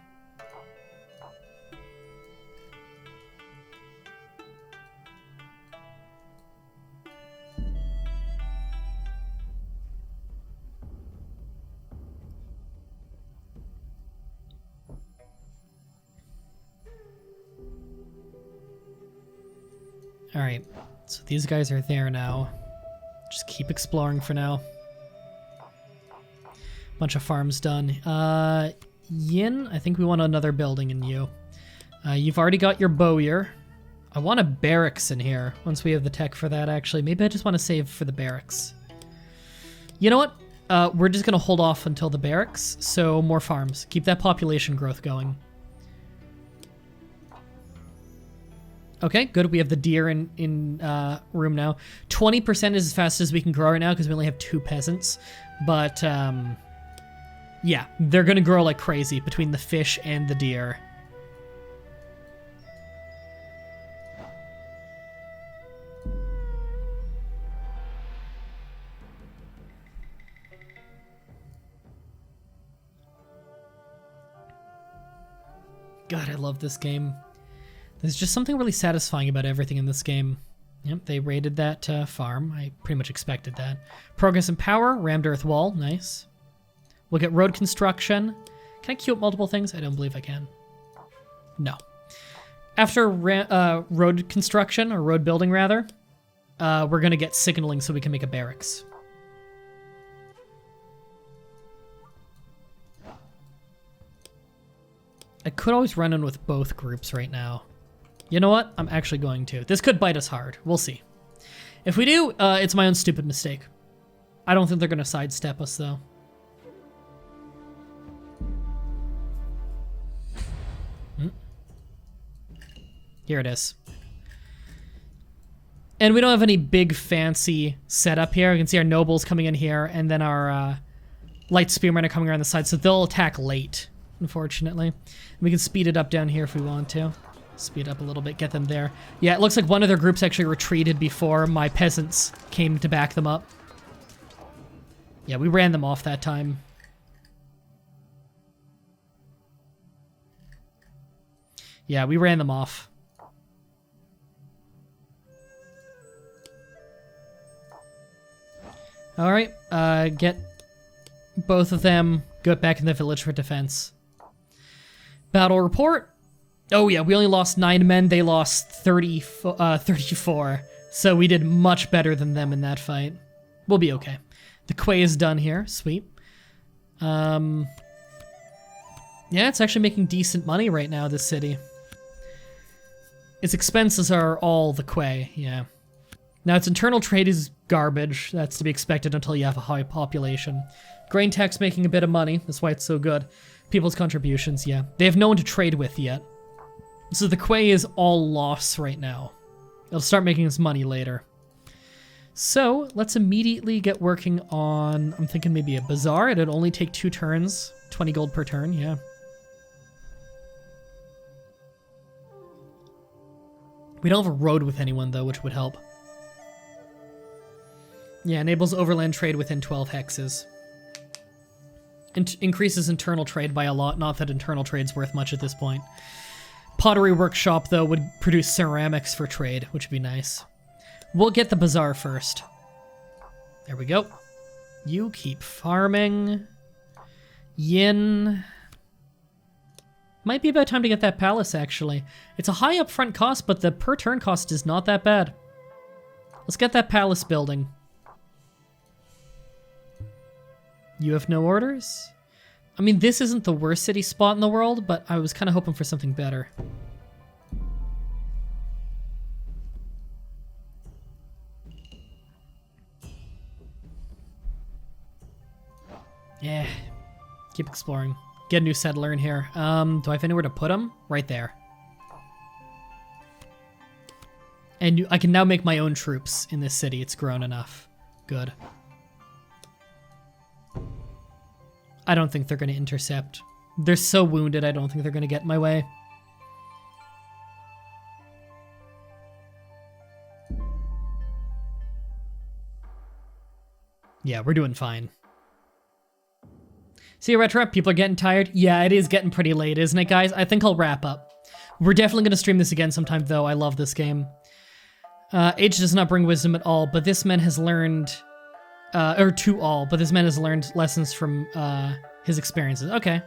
All right, so these guys are there now. Just keep exploring for now. Bunch of farms done. Yin, I think we want another building in you. You've already got your bowyer. I want a barracks in here once we have the tech for that, actually. Maybe I just want to save for the barracks. You know what? We're just going to hold off until the barracks, so more farms. Keep that population growth going. Okay, good. We have the deer in room now. 20% is as fast as we can grow right now because we only have 2 peasants. But, yeah, they're going to grow like crazy between the fish and the deer. God, I love this game. There's just something really satisfying about everything in this game. Yep, they raided that farm. I pretty much expected that. Progress and power, rammed earth wall, nice. We'll get road construction. Can I queue up multiple things? I don't believe I can. No. After road construction, or road building rather, we're gonna get signaling so we can make a barracks. I could always run in with both groups right now. You know what? I'm actually going to. This could bite us hard. We'll see. If we do, it's my own stupid mistake. I don't think they're going to sidestep us, though. Here it is. And we don't have any big fancy setup here. You can see our nobles coming in here, and then our light spearmen are coming around the side, so they'll attack late, unfortunately. We can speed it up down here if we want to. Speed up a little bit, get them there. Yeah, it looks like one of their groups actually retreated before my peasants came to back them up. Yeah, we ran them off that time. Yeah, we ran them off. Alright, get both of them, go back in the village for defense. Battle report. Oh yeah, we only lost 9 men, they lost 34. So we did much better than them in that fight. We'll be okay. The quay is done here, sweet. Yeah, it's actually making decent money right now, this city. Its expenses are all the quay, yeah. Now, its internal trade is garbage. That's to be expected until you have a high population. Grain tax making a bit of money. That's why it's so good. People's contributions, yeah. They have no one to trade with yet. So the quay is all loss right now. It'll start making us money later. So, let's immediately get working on, I'm thinking maybe a bazaar. It'd only take 2 turns. 20 gold per turn, yeah. We don't have a road with anyone, though, which would help. Yeah, enables overland trade within 12 hexes. Increases internal trade by a lot, not that internal trade's worth much at this point. Pottery workshop, though, would produce ceramics for trade, which would be nice. We'll get the bazaar first. There we go. You keep farming. Yin. Might be about time to get that palace, actually. It's a high upfront cost, but the per turn cost is not that bad. Let's get that palace building. You have no orders? I mean, this isn't the worst city spot in the world, but I was kind of hoping for something better. Yeah. Keep exploring. Get a new settler in here. Do I have anywhere to put him? Right there. And I can now make my own troops in this city. It's grown enough. Good. I don't think they're going to intercept. They're so wounded, I don't think they're going to get in my way. Yeah, we're doing fine. See you, Retro. People are getting tired. Yeah, it is getting pretty late, isn't it, guys? I think I'll wrap up. We're definitely going to stream this again sometime, though. I love this game. Age does not bring wisdom at all, but this man has learned... or to all, but this man has learned lessons from his experiences. Okay.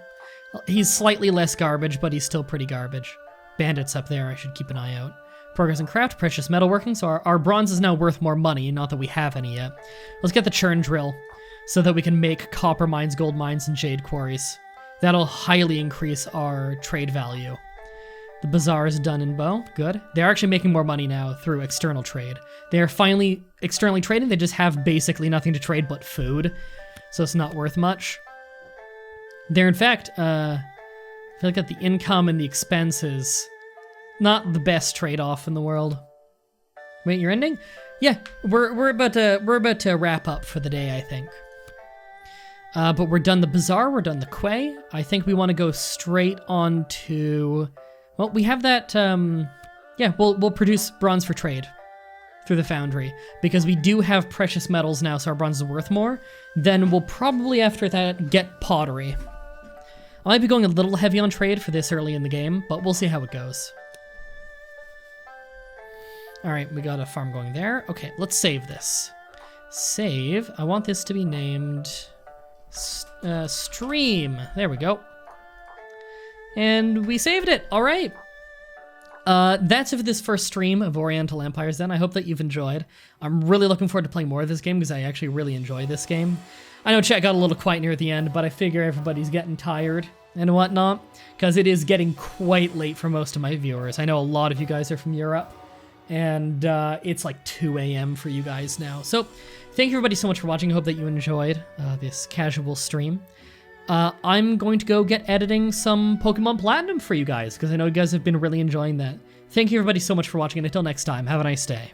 He's slightly less garbage, but he's still pretty garbage. Bandits up there, I should keep an eye out. Progress in craft, precious metalworking, so our bronze is now worth more money, not that we have any yet. Let's get the churn drill, so that we can make copper mines, gold mines, and jade quarries. That'll highly increase our trade value. The bazaar is done in bow. Good. They're actually making more money now through external trade. They're finally externally trading. They just have basically nothing to trade but food. So it's not worth much. They're, in fact, I feel like at the income and the expenses, not the best trade-off in the world. Wait, you're ending? Yeah, we're about to wrap up for the day, I think. But we're done the bazaar. We're done the quay. I think we want to go straight on to... Well, we have that, yeah, we'll produce bronze for trade through the foundry, because we do have precious metals now, so our bronze is worth more. Then we'll probably, after that, get pottery. I might be going a little heavy on trade for this early in the game, but we'll see how it goes. All right, we got a farm going there. Okay, let's save this. Save. I want this to be named stream. There we go. And we saved it. All right. That's it for this first stream of Oriental Empires then. I hope that you've enjoyed. I'm really looking forward to playing more of this game because I actually really enjoy this game. I know chat got a little quiet near the end, but I figure everybody's getting tired and whatnot because it is getting quite late for most of my viewers. I know a lot of you guys are from Europe and it's like 2 a.m. for you guys now. So thank you everybody so much for watching. I hope that you enjoyed this casual stream. I'm going to go get editing some Pokemon Platinum for you guys, because I know you guys have been really enjoying that. Thank you everybody so much for watching, and until next time, have a nice day.